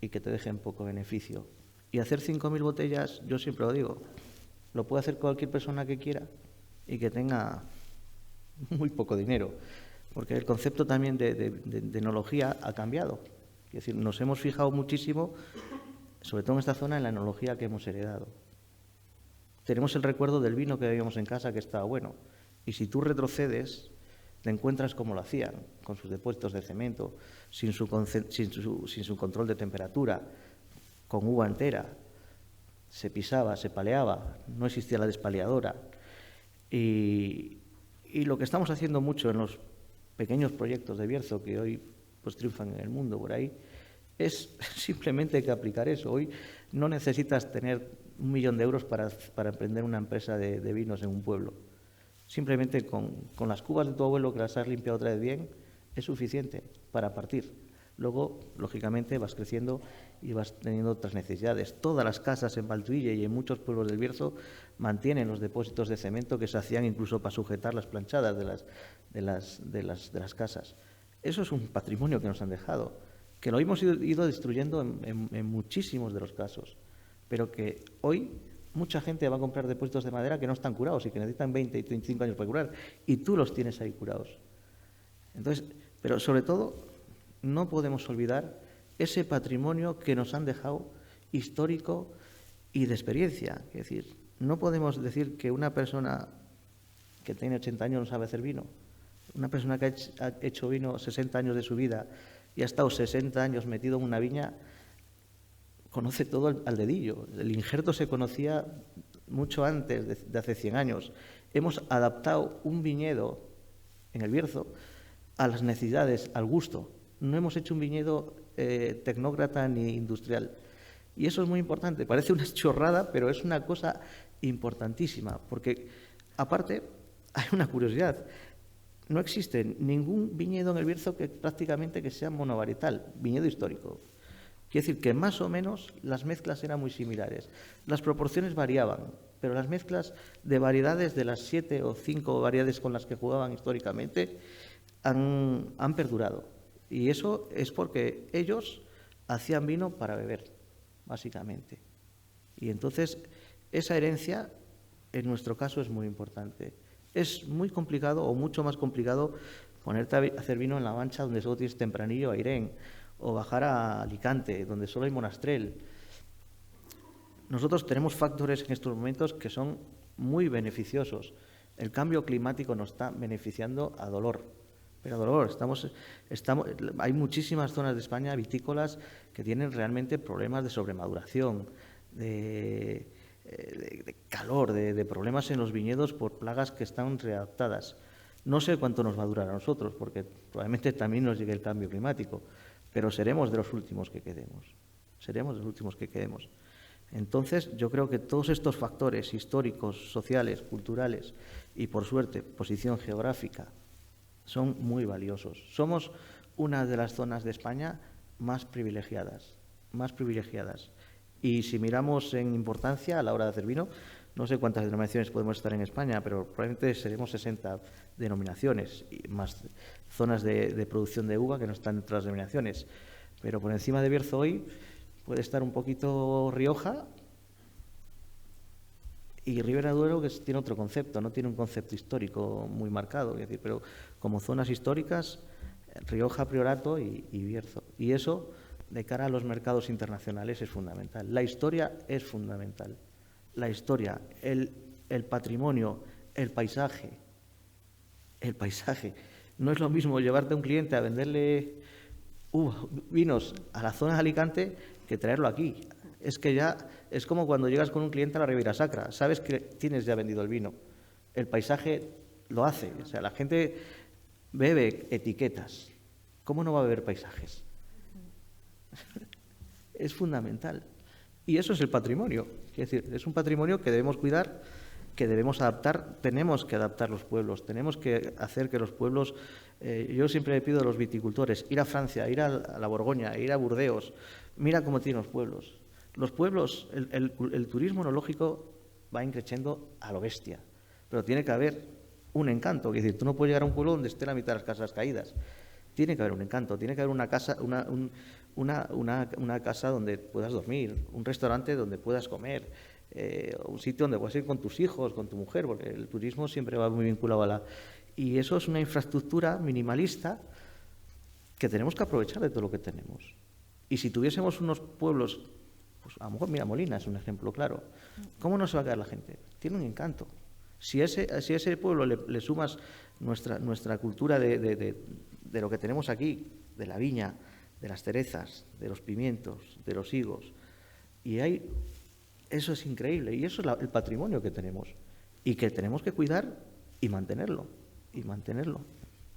y que te dejen poco beneficio. Y hacer 5.000 botellas, yo siempre lo digo, lo puede hacer cualquier persona que quiera y que tenga muy poco dinero, porque el concepto también de enología ha cambiado. Es decir, nos hemos fijado muchísimo, sobre todo en esta zona, en la enología que hemos heredado. Tenemos el recuerdo del vino que bebíamos en casa que estaba bueno, y si tú retrocedes, te encuentras como lo hacían, con sus depósitos de cemento, sin su control de temperatura, con uva entera, se pisaba, se paleaba, no existía la despaleadora. Y lo que estamos haciendo mucho en los pequeños proyectos de Bierzo, que hoy pues triunfan en el mundo por ahí, es simplemente que aplicar eso. Hoy no necesitas tener 1 millón de euros para emprender una empresa de vinos en un pueblo. Simplemente con las cubas de tu abuelo, que las has limpiado otra vez bien, es suficiente para partir. Luego, lógicamente, vas creciendo y vas teniendo otras necesidades. Todas las casas en Valtuille y en muchos pueblos del Bierzo mantienen los depósitos de cemento que se hacían incluso para sujetar las planchadas de las casas. Eso es un patrimonio que nos han dejado, que lo hemos ido destruyendo en muchísimos de los casos, pero que hoy mucha gente va a comprar depósitos de madera que no están curados y que necesitan 20 y 25 años para curar, y tú los tienes ahí curados. Entonces, pero sobre todo, no podemos olvidar ese patrimonio que nos han dejado histórico y de experiencia. Es decir, no podemos decir que una persona que tiene 80 años no sabe hacer vino. Una persona que ha hecho vino 60 años de su vida y ha estado 60 años metido en una viña, conoce todo al dedillo. El injerto se conocía mucho antes de hace 100 años. Hemos adaptado un viñedo en el Bierzo a las necesidades, al gusto. No hemos hecho un viñedo tecnócrata ni industrial. Y eso es muy importante. Parece una chorrada, pero es una cosa importantísima, porque aparte hay una curiosidad. No existe ningún viñedo en el Bierzo prácticamente que sea monovarietal, viñedo histórico. Quiere decir que más o menos las mezclas eran muy similares. Las proporciones variaban, pero las mezclas de variedades, de las 7 o 5 variedades con las que jugaban históricamente, han perdurado. Y eso es porque ellos hacían vino para beber, básicamente. Y entonces esa herencia, en nuestro caso, es muy importante. Es muy complicado, o mucho más complicado, ponerte a hacer vino en La Mancha, donde solo tienes Tempranillo, Airén, o bajar a Alicante, donde solo hay Monastrell. Nosotros tenemos factores en estos momentos que son muy beneficiosos. El cambio climático nos está beneficiando a dolor. Pero a dolor, hay muchísimas zonas de España vitícolas que tienen realmente problemas de sobremaduración, de calor, de problemas en los viñedos por plagas que están readaptadas. No sé cuánto nos va a durar a nosotros, porque probablemente también nos llegue el cambio climático, pero seremos de los últimos que quedemos. Seremos de los últimos que quedemos. Entonces, yo creo que todos estos factores históricos, sociales, culturales y, por suerte, posición geográfica, son muy valiosos. Somos una de las zonas de España más privilegiadas, más privilegiadas. Y si miramos en importancia a la hora de hacer vino, no sé cuántas denominaciones podemos estar en España, pero probablemente seremos 60 denominaciones, y más zonas de producción de uva que no están entre las denominaciones. Pero por encima de Bierzo hoy puede estar un poquito Rioja, y Ribera Duero, que tiene otro concepto, no tiene un concepto histórico muy marcado, es decir, pero como zonas históricas, Rioja, Priorato y Bierzo. Y eso, de cara a los mercados internacionales, es fundamental. La historia es fundamental. La historia, el patrimonio, el paisaje. El paisaje. No es lo mismo llevarte a un cliente a venderle vinos a la zona de Alicante que traerlo aquí. Es que ya es como cuando llegas con un cliente a la Ribeira Sacra. Sabes que tienes ya vendido el vino. El paisaje lo hace. O sea, la gente bebe etiquetas. ¿Cómo no va a beber paisajes? Es fundamental. Y eso es el patrimonio. Es decir, es un patrimonio que debemos cuidar, que debemos adaptar. Tenemos que adaptar los pueblos. Tenemos que hacer que los pueblos... yo siempre le pido a los viticultores ir a Francia, ir a la Borgoña, ir a Burdeos. Mira cómo tienen los pueblos. Los pueblos, el turismo enológico va increciendo a lo bestia, pero tiene que haber un encanto. Es decir, tú no puedes llegar a un pueblo donde esté la mitad de las casas caídas. Tiene que haber un encanto, tiene que haber una casa, una casa donde puedas dormir, un restaurante donde puedas comer, un sitio donde puedas ir con tus hijos, con tu mujer, porque el turismo siempre va muy vinculado a la... Y eso es una infraestructura minimalista que tenemos que aprovechar de todo lo que tenemos. Y si tuviésemos unos pueblos... Pues a lo mejor, mira, Molina es un ejemplo claro. ¿Cómo no se va a quedar la gente? Tiene un encanto. Si a ese pueblo le sumas nuestra cultura de lo que tenemos aquí, de la viña, de las cerezas, de los pimientos, de los higos, eso es increíble. Y eso es el patrimonio que tenemos. Y que tenemos que cuidar y mantenerlo.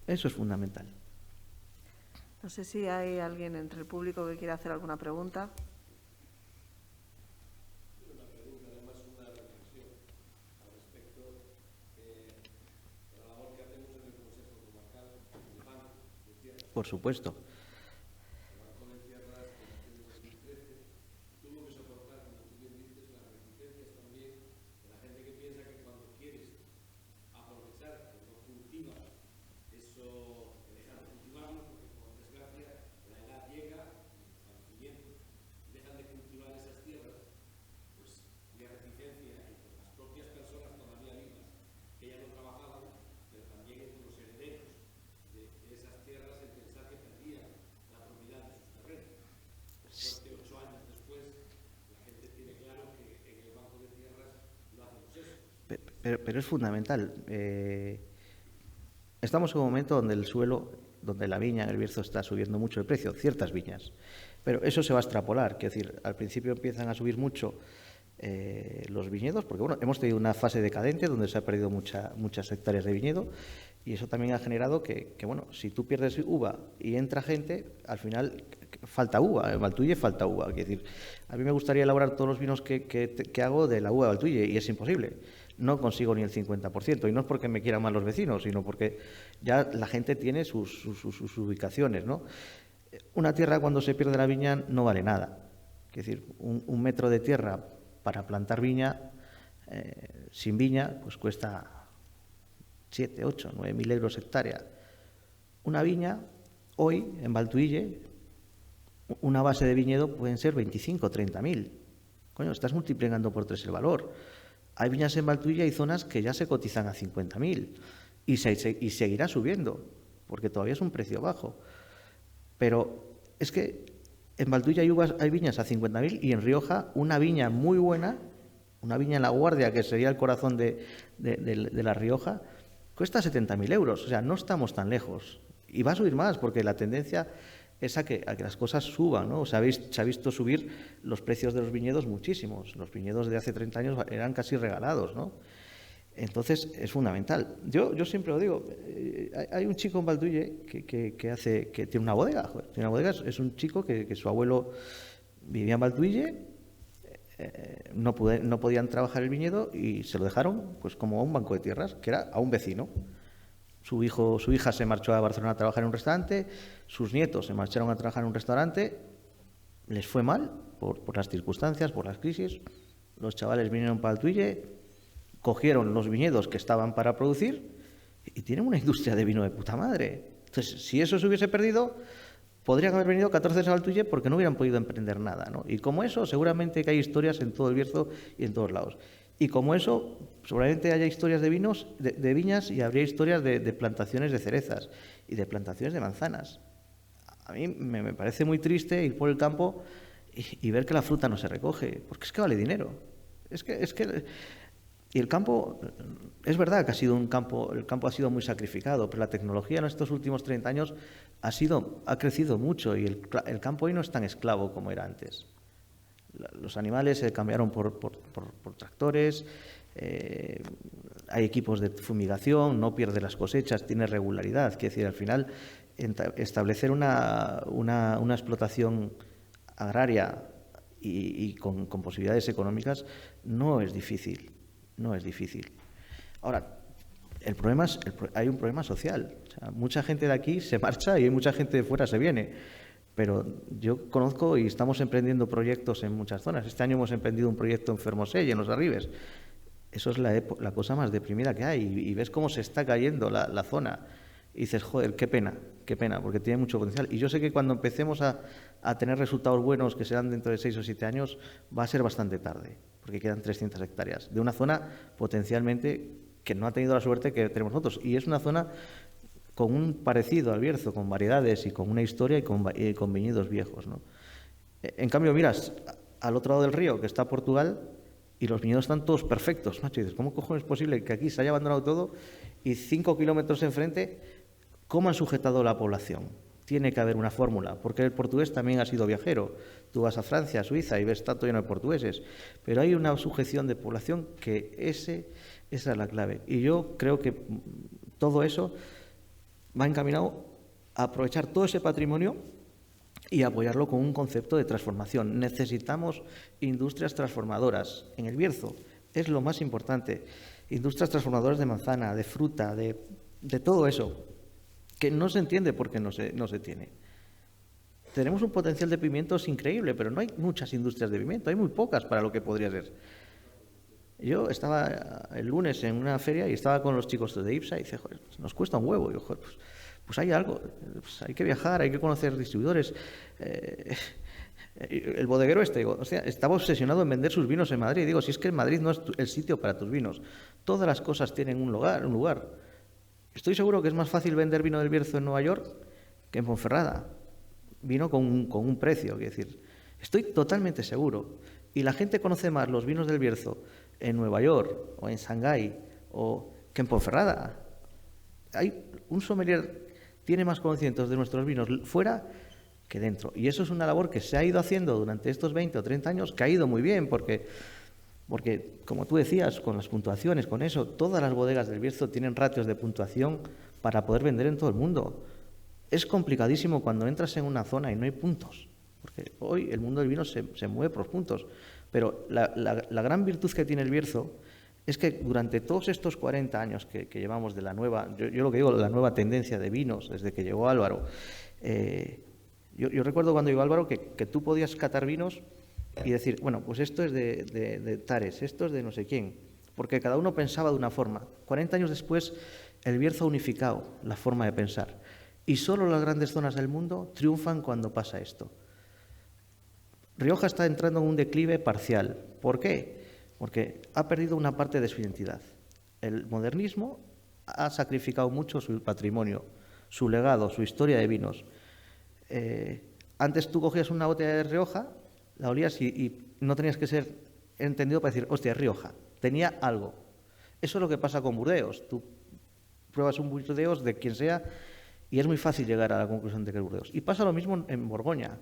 Eso es fundamental. No sé si hay alguien entre el público que quiera hacer alguna pregunta. Por supuesto. Pero es fundamental. Estamos en un momento donde el suelo, donde la viña, el Bierzo, está subiendo mucho de precio, ciertas viñas. Pero eso se va a extrapolar, es decir, al principio empiezan a subir mucho los viñedos, porque bueno, hemos tenido una fase decadente donde se ha perdido muchas hectáreas de viñedo, y eso también ha generado que bueno, si tú pierdes uva y entra gente, al final falta uva, en Valtulle falta uva. Es decir, a mí me gustaría elaborar todos los vinos que hago de la uva de Valtulle, y es imposible. No consigo ni el 50%, y no es porque me quieran mal los vecinos, sino porque ya la gente tiene sus ubicaciones, ¿no? una tierra cuando se pierde la viña no vale nada. Es decir, un metro de tierra para plantar viña, sin viña, pues cuesta 7, 8, 9.000 euros hectárea. Una viña, hoy, en Valtuille, una base de viñedo pueden ser 25, 30.000. Coño, estás multiplicando por 3 el valor. Hay viñas en Valtuille y zonas que ya se cotizan a 50.000 y seguirá subiendo, porque todavía es un precio bajo. Pero es que en Valtuille hay viñas a 50.000 y en Rioja una viña muy buena, una viña en La Guardia, que sería el corazón de La Rioja, cuesta 70.000 euros. O sea, no estamos tan lejos. Y va a subir más, porque la tendencia es a que las cosas suban, ¿no? Se ha visto subir los precios de los viñedos muchísimos. Los viñedos de hace 30 años eran casi regalados, ¿no? Entonces, es fundamental. Yo siempre lo digo, hay un chico en Valtuille que tiene una bodega. Joder, tiene una bodega, es un chico que su abuelo vivía en Valtuille, no podían trabajar el viñedo y se lo dejaron pues como a un banco de tierras, que era a un vecino. Su hija se marchó a Barcelona a trabajar en un restaurante, sus nietos se marcharon a trabajar en un restaurante, les fue mal por las circunstancias, por las crisis. Los chavales vinieron para Valtuille, cogieron los viñedos que estaban para producir y tienen una industria de vino de puta madre. Entonces, si eso se hubiese perdido, podrían haber venido 14 a Valtuille porque no hubieran podido emprender nada, ¿no? Y como eso, seguramente que hay historias en todo el Bierzo y en todos lados. Y como eso, seguramente haya historias de vinos, de viñas, y habría historias de plantaciones de cerezas y de plantaciones de manzanas. A mí me parece muy triste ir por el campo y ver que la fruta no se recoge, porque es que vale dinero. Y el campo, es verdad que el campo ha sido muy sacrificado, pero la tecnología en estos últimos 30 años ha crecido mucho y el campo hoy no es tan esclavo como era antes. Los animales se cambiaron por tractores, hay equipos de fumigación, no pierde las cosechas, tiene regularidad. Quiere decir, al final, establecer una explotación agraria y con posibilidades económicas no es difícil. No es difícil. Ahora, hay un problema social. O sea, mucha gente de aquí se marcha y mucha gente de fuera se viene. Pero yo conozco y estamos emprendiendo proyectos en muchas zonas. Este año hemos emprendido un proyecto en Fermosell, en Los Arribes. Eso es la cosa más deprimida que hay. Y ves cómo se está cayendo la zona. Y dices, joder, qué pena, porque tiene mucho potencial. Y yo sé que cuando empecemos a tener resultados buenos, que serán dentro de 6 o 7 años, va a ser bastante tarde, porque quedan 300 hectáreas de una zona potencialmente que no ha tenido la suerte que tenemos nosotros. Y es una zona con un parecido al Bierzo, con variedades y con una historia y con viñedos viejos, ¿no? En cambio, miras al otro lado del río, que está Portugal, y los viñedos están todos perfectos, macho. Y dices, ¿cómo cojones es posible que aquí se haya abandonado todo y 5 kilómetros enfrente cómo han sujetado la población? Tiene que haber una fórmula, porque el portugués también ha sido viajero. Tú vas a Francia, a Suiza y ves está todo lleno de portugueses, pero hay una sujeción de población que esa es la clave. Y yo creo que todo eso va encaminado a aprovechar todo ese patrimonio y apoyarlo con un concepto de transformación. Necesitamos industrias transformadoras. En el Bierzo es lo más importante. Industrias transformadoras de manzana, de fruta, de todo eso, que no se entiende por qué no se tiene. Tenemos un potencial de pimientos increíble, pero no hay muchas industrias de pimiento, hay muy pocas para lo que podría ser. Yo estaba el lunes en una feria y estaba con los chicos de IPSA y dice, joder, pues nos cuesta un huevo. Y yo, joder, pues hay algo, pues hay que viajar, hay que conocer distribuidores. El bodeguero digo, o sea, estaba obsesionado en vender sus vinos en Madrid. Digo, si es que en Madrid no es el sitio para tus vinos. Todas las cosas tienen un lugar. Estoy seguro que es más fácil vender vino del Bierzo en Nueva York que en Ponferrada. Vino con un precio, quiero decir. Estoy totalmente seguro. Y la gente conoce más los vinos del Bierzo en Nueva York o en Shanghái que en Ponferrada. Un sommelier tiene más conocimientos de nuestros vinos fuera que dentro. Y eso es una labor que se ha ido haciendo durante estos 20 o 30 años, que ha ido muy bien, porque, como tú decías, con las puntuaciones, con eso, todas las bodegas del Bierzo tienen ratios de puntuación para poder vender en todo el mundo. Es complicadísimo cuando entras en una zona y no hay puntos, porque hoy el mundo del vino se mueve por puntos. Pero la gran virtud que tiene el Bierzo es que durante todos estos 40 años que llevamos de la nueva, yo lo que digo, la nueva tendencia de vinos, desde que llegó Álvaro, Yo recuerdo cuando iba Álvaro que tú podías catar vinos y decir, bueno, pues esto es de Tares, esto es de no sé quién, porque cada uno pensaba de una forma. 40 años después, el Bierzo ha unificado la forma de pensar. Y solo las grandes zonas del mundo triunfan cuando pasa esto. Rioja está entrando en un declive parcial. ¿Por qué? Porque ha perdido una parte de su identidad. El modernismo ha sacrificado mucho su patrimonio, su legado, su historia de vinos. Antes tú cogías una botella de Rioja, la olías y no tenías que ser entendido para decir, hostia, es Rioja. Tenía algo. Eso es lo que pasa con Burdeos. Tú pruebas un Burdeos de quien sea y es muy fácil llegar a la conclusión de que es Burdeos. Y pasa lo mismo en Borgoña.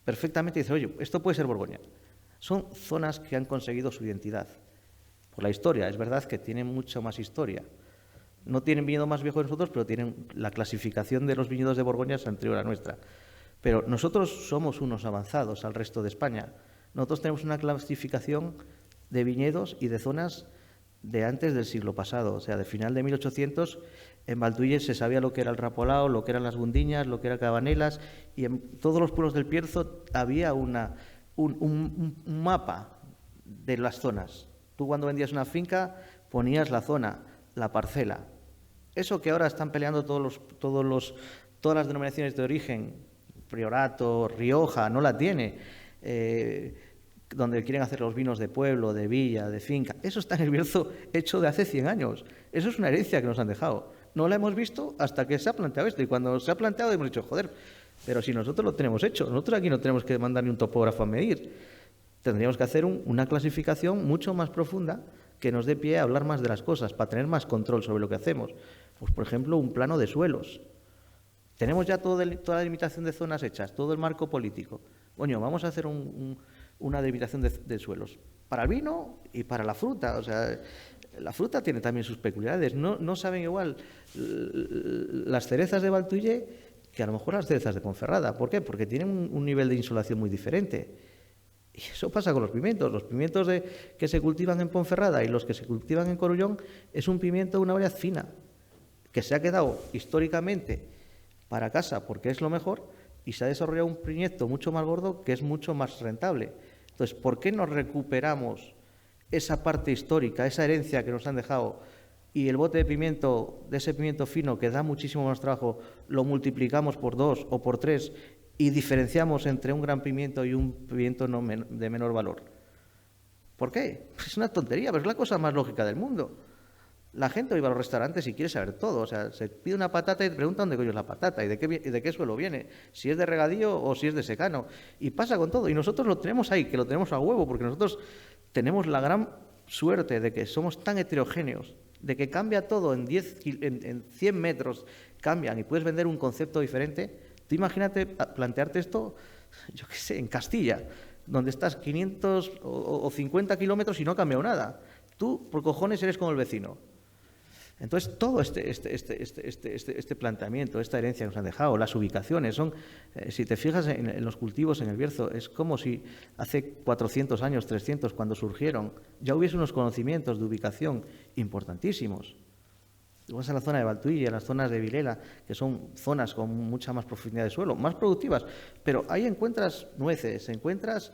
Perfectamente dices, oye, esto puede ser Borgoña. Son zonas que han conseguido su identidad. Por la historia, es verdad que tienen mucho más historia. No tienen viñedo más viejo que nosotros, pero tienen la clasificación de los viñedos de Borgoña es anterior a la nuestra. Pero nosotros somos unos avanzados al resto de España. Nosotros tenemos una clasificación de viñedos y de zonas de antes del siglo pasado, o sea, de final de 1800, en Valtuille se sabía lo que era el Rapolao, lo que eran las Bundiñas, lo que eran Cabanelas, y en todos los pueblos del Bierzo había un mapa de las zonas. Tú cuando vendías una finca ponías la zona, la parcela. Eso que ahora están peleando todas las denominaciones de origen, Priorato, Rioja, no la tiene, donde quieren hacer los vinos de pueblo, de villa, de finca. Eso está en el Bierzo hecho de hace 100 años. Eso es una herencia que nos han dejado. No la hemos visto hasta que se ha planteado esto. Y cuando se ha planteado hemos dicho, joder, pero si nosotros lo tenemos hecho, nosotros aquí no tenemos que mandar ni un topógrafo a medir. Tendríamos que hacer una clasificación mucho más profunda que nos dé pie a hablar más de las cosas, para tener más control sobre lo que hacemos. Pues, por ejemplo, un plano de suelos. Tenemos ya toda la delimitación de zonas hechas, todo el marco político. Coño, vamos a hacer una delimitación de suelos para el vino y para la fruta. O sea, la fruta tiene también sus peculiaridades. No saben igual las cerezas de Valtuille que a lo mejor las cerezas de Ponferrada. ¿Por qué? Porque tienen un nivel de insolación muy diferente. Y eso pasa con los pimientos. Los pimientos que se cultivan en Ponferrada y los que se cultivan en Corullón es un pimiento de una variedad fina, que se ha quedado históricamente para casa porque es lo mejor y se ha desarrollado un proyecto mucho más gordo que es mucho más rentable. Entonces, ¿por qué no recuperamos esa parte histórica, esa herencia que nos han dejado y el bote de pimiento, de ese pimiento fino que da muchísimo más trabajo, lo multiplicamos por 2 o por 3 y diferenciamos entre un gran pimiento y un pimiento de menor valor? ¿Por qué? Es una tontería, pero es la cosa más lógica del mundo. La gente va a los restaurantes y quiere saber todo. O sea, se pide una patata y te preguntan dónde coño es la patata y de qué suelo viene, si es de regadío o si es de secano. Y pasa con todo. Y nosotros lo tenemos ahí, que lo tenemos a huevo, porque nosotros tenemos la gran suerte de que somos tan heterogéneos, de que cambia todo en 100 metros, cambian y puedes vender un concepto diferente. Tú imagínate plantearte esto, yo qué sé, en Castilla, donde estás 500 o 50 kilómetros y no ha cambiado nada. Tú, por cojones, eres como el vecino. Entonces, todo este planteamiento, esta herencia que nos han dejado, las ubicaciones, son, si te fijas en los cultivos en el Bierzo, es como si hace 400 años, 300, cuando surgieron, ya hubiese unos conocimientos de ubicación importantísimos. Tú vas a la zona de Valtuille, a las zonas de Vilela, que son zonas con mucha más profundidad de suelo, más productivas, pero ahí encuentras nueces, encuentras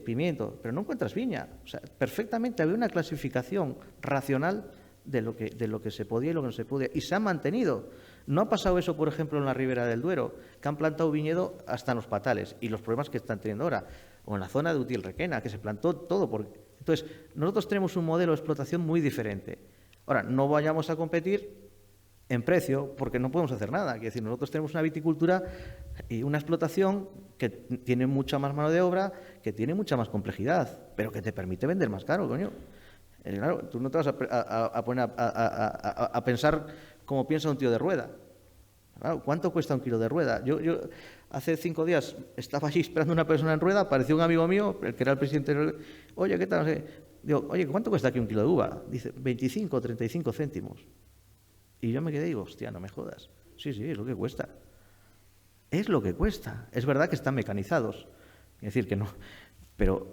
pimiento, pero no encuentras viña. O sea, perfectamente había una clasificación racional de lo que se podía y lo que no se podía, y se ha mantenido. No ha pasado eso, por ejemplo, en la Ribera del Duero, que han plantado viñedo hasta en los patales, y los problemas que están teniendo ahora, o en la zona de Utiel-Requena, que se plantó todo. Entonces, nosotros tenemos un modelo de explotación muy diferente. Ahora, no vayamos a competir en precio, porque no podemos hacer nada. Quiero decir, nosotros tenemos una viticultura y una explotación que tiene mucha más mano de obra, que tiene mucha más complejidad, pero que te permite vender más caro, coño. Claro, tú no te vas a poner a pensar como piensa un tío de rueda. Claro, ¿cuánto cuesta un kilo de rueda? Yo hace 5 días estaba allí esperando a una persona en rueda, apareció un amigo mío, el que era el presidente, oye, ¿qué tal? No sé. Digo, oye, ¿cuánto cuesta aquí un kilo de uva? Dice, 25 o 35 céntimos. Y yo me quedé y digo, hostia, no me jodas. Sí, es lo que cuesta. Es lo que cuesta. Es verdad que están mecanizados. Es decir, que no. Pero,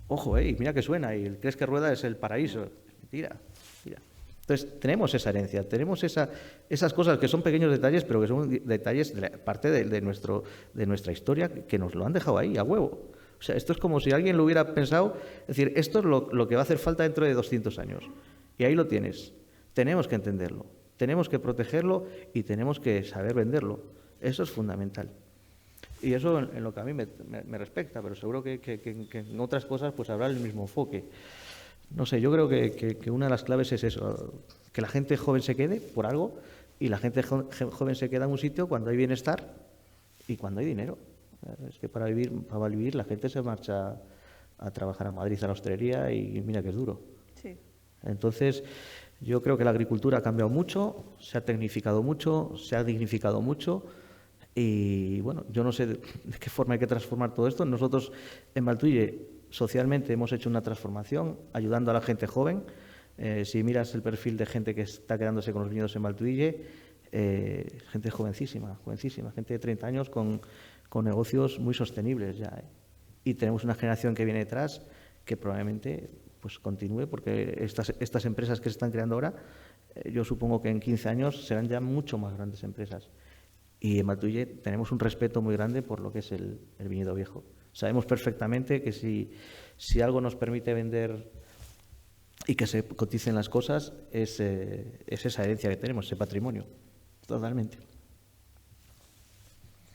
ojo, y mira que suena, y el crees que rueda es el paraíso. Mentira. Entonces, tenemos esa herencia, tenemos esas cosas que son pequeños detalles, pero que son detalles parte de nuestra historia, que nos lo han dejado ahí, a huevo. O sea, esto es como si alguien lo hubiera pensado, es decir, esto es lo que va a hacer falta dentro de 200 años. Y ahí lo tienes. Tenemos que entenderlo, tenemos que protegerlo y tenemos que saber venderlo. Eso es fundamental. Y eso en lo que a mí me respecta, pero seguro que en otras cosas pues habrá el mismo enfoque. No sé, yo creo que una de las claves es eso, que la gente joven se quede por algo y la gente joven se queda en un sitio cuando hay bienestar y cuando hay dinero. Es que para vivir la gente se marcha a trabajar a Madrid, a la hostelería y mira que es duro. Sí. Entonces, yo creo que la agricultura ha cambiado mucho, se ha tecnificado mucho, se ha dignificado mucho y, bueno, yo no sé de qué forma hay que transformar todo esto. Nosotros en Valtuille socialmente hemos hecho una transformación ayudando a la gente joven. Si miras el perfil de gente que está quedándose con los viñedos en Valtuille, gente jovencísima, gente de 30 años con negocios muy sostenibles ya. Y tenemos una generación que viene detrás que probablemente pues continúe, porque estas empresas que se están creando ahora, yo supongo que en 15 años serán ya mucho más grandes empresas. Y en Valtuille tenemos un respeto muy grande por lo que es el viñedo viejo. Sabemos perfectamente que si algo nos permite vender y que se coticen las cosas, es esa herencia que tenemos, ese patrimonio, totalmente.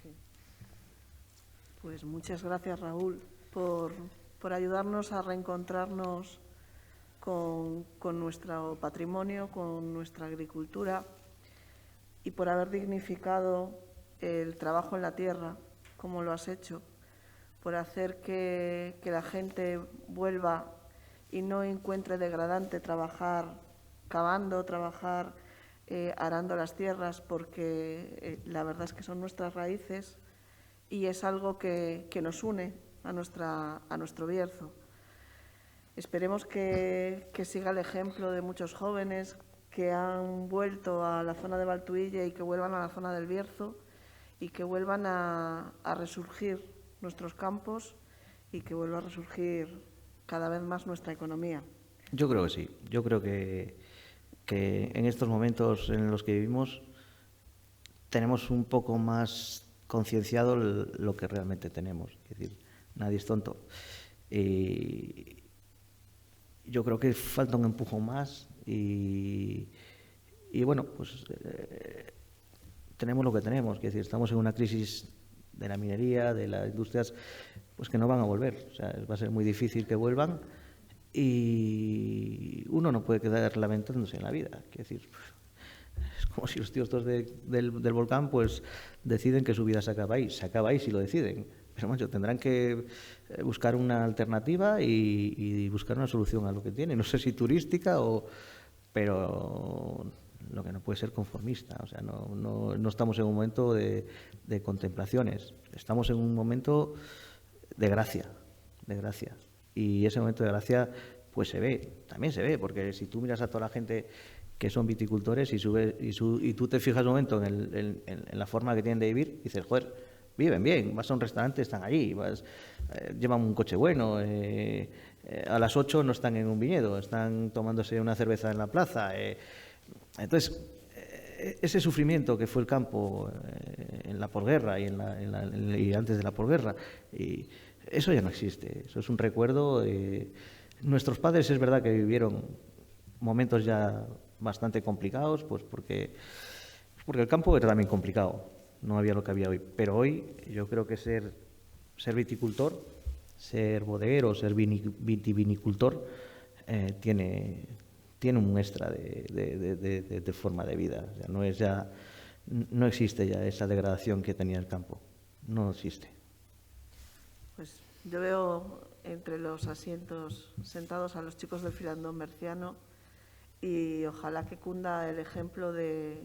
Sí. Pues muchas gracias, Raúl, por ayudarnos a reencontrarnos con nuestro patrimonio, con nuestra agricultura y por haber dignificado el trabajo en la tierra, como lo has hecho, por hacer que la gente vuelva y no encuentre degradante trabajar cavando, trabajar arando las tierras, porque la verdad es que son nuestras raíces y es algo que nos une a nuestro Bierzo. Esperemos que siga el ejemplo de muchos jóvenes que han vuelto a la zona de Valtuille y que vuelvan a la zona del Bierzo y que vuelvan a resurgir nuestros campos y que vuelva a resurgir cada vez más nuestra economía. Yo creo que sí. Yo creo que en estos momentos en los que vivimos tenemos un poco más concienciado lo que realmente tenemos. Es decir, nadie es tonto. Y yo creo que falta un empujón más y bueno, pues tenemos lo que tenemos. Es decir, estamos en una crisis de la minería, de las industrias, pues que no van a volver. O sea, va a ser muy difícil que vuelvan y uno no puede quedar lamentándose en la vida. Es decir, es como si los tíos estos del volcán pues deciden que su vida se acaba ahí si lo deciden. Pero macho, tendrán que buscar una alternativa y buscar una solución a lo que tienen. No sé si turística pero lo que no puede ser conformista. O sea, no estamos en un momento de contemplaciones, estamos en un momento de gracia. Y ese momento de gracia pues también se ve, porque si tú miras a toda la gente que son viticultores y tú te fijas un momento en la forma que tienen de vivir, dices, joder, viven bien, vas a un restaurante, están allí, llevan un coche bueno, a las 8 no están en un viñedo, están tomándose una cerveza en la plaza. Entonces, ese sufrimiento que fue el campo en la posguerra y antes de la posguerra, y eso ya no existe, eso es un recuerdo. Nuestros padres es verdad que vivieron momentos ya bastante complicados, pues porque el campo era también complicado, no había lo que había hoy. Pero hoy yo creo que ser viticultor, ser bodeguero, ser vitivinicultor, tiene un extra de forma de vida. O sea, no existe ya esa degradación que tenía el campo, no existe. Pues yo veo entre los asientos sentados a los chicos del Filandón Berciano y ojalá que cunda el ejemplo de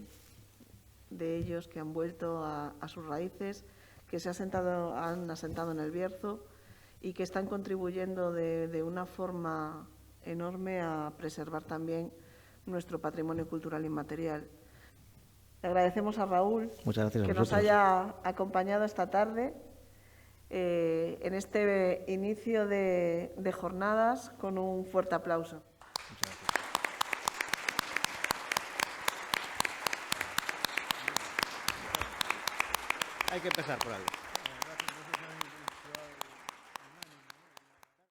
ellos que han vuelto a sus raíces, que han asentado en el Bierzo y que están contribuyendo de una forma enorme a preservar también nuestro patrimonio cultural inmaterial. Le agradecemos a Raúl que nos haya acompañado esta tarde en este inicio de jornadas con un fuerte aplauso. hay que empezar por algo.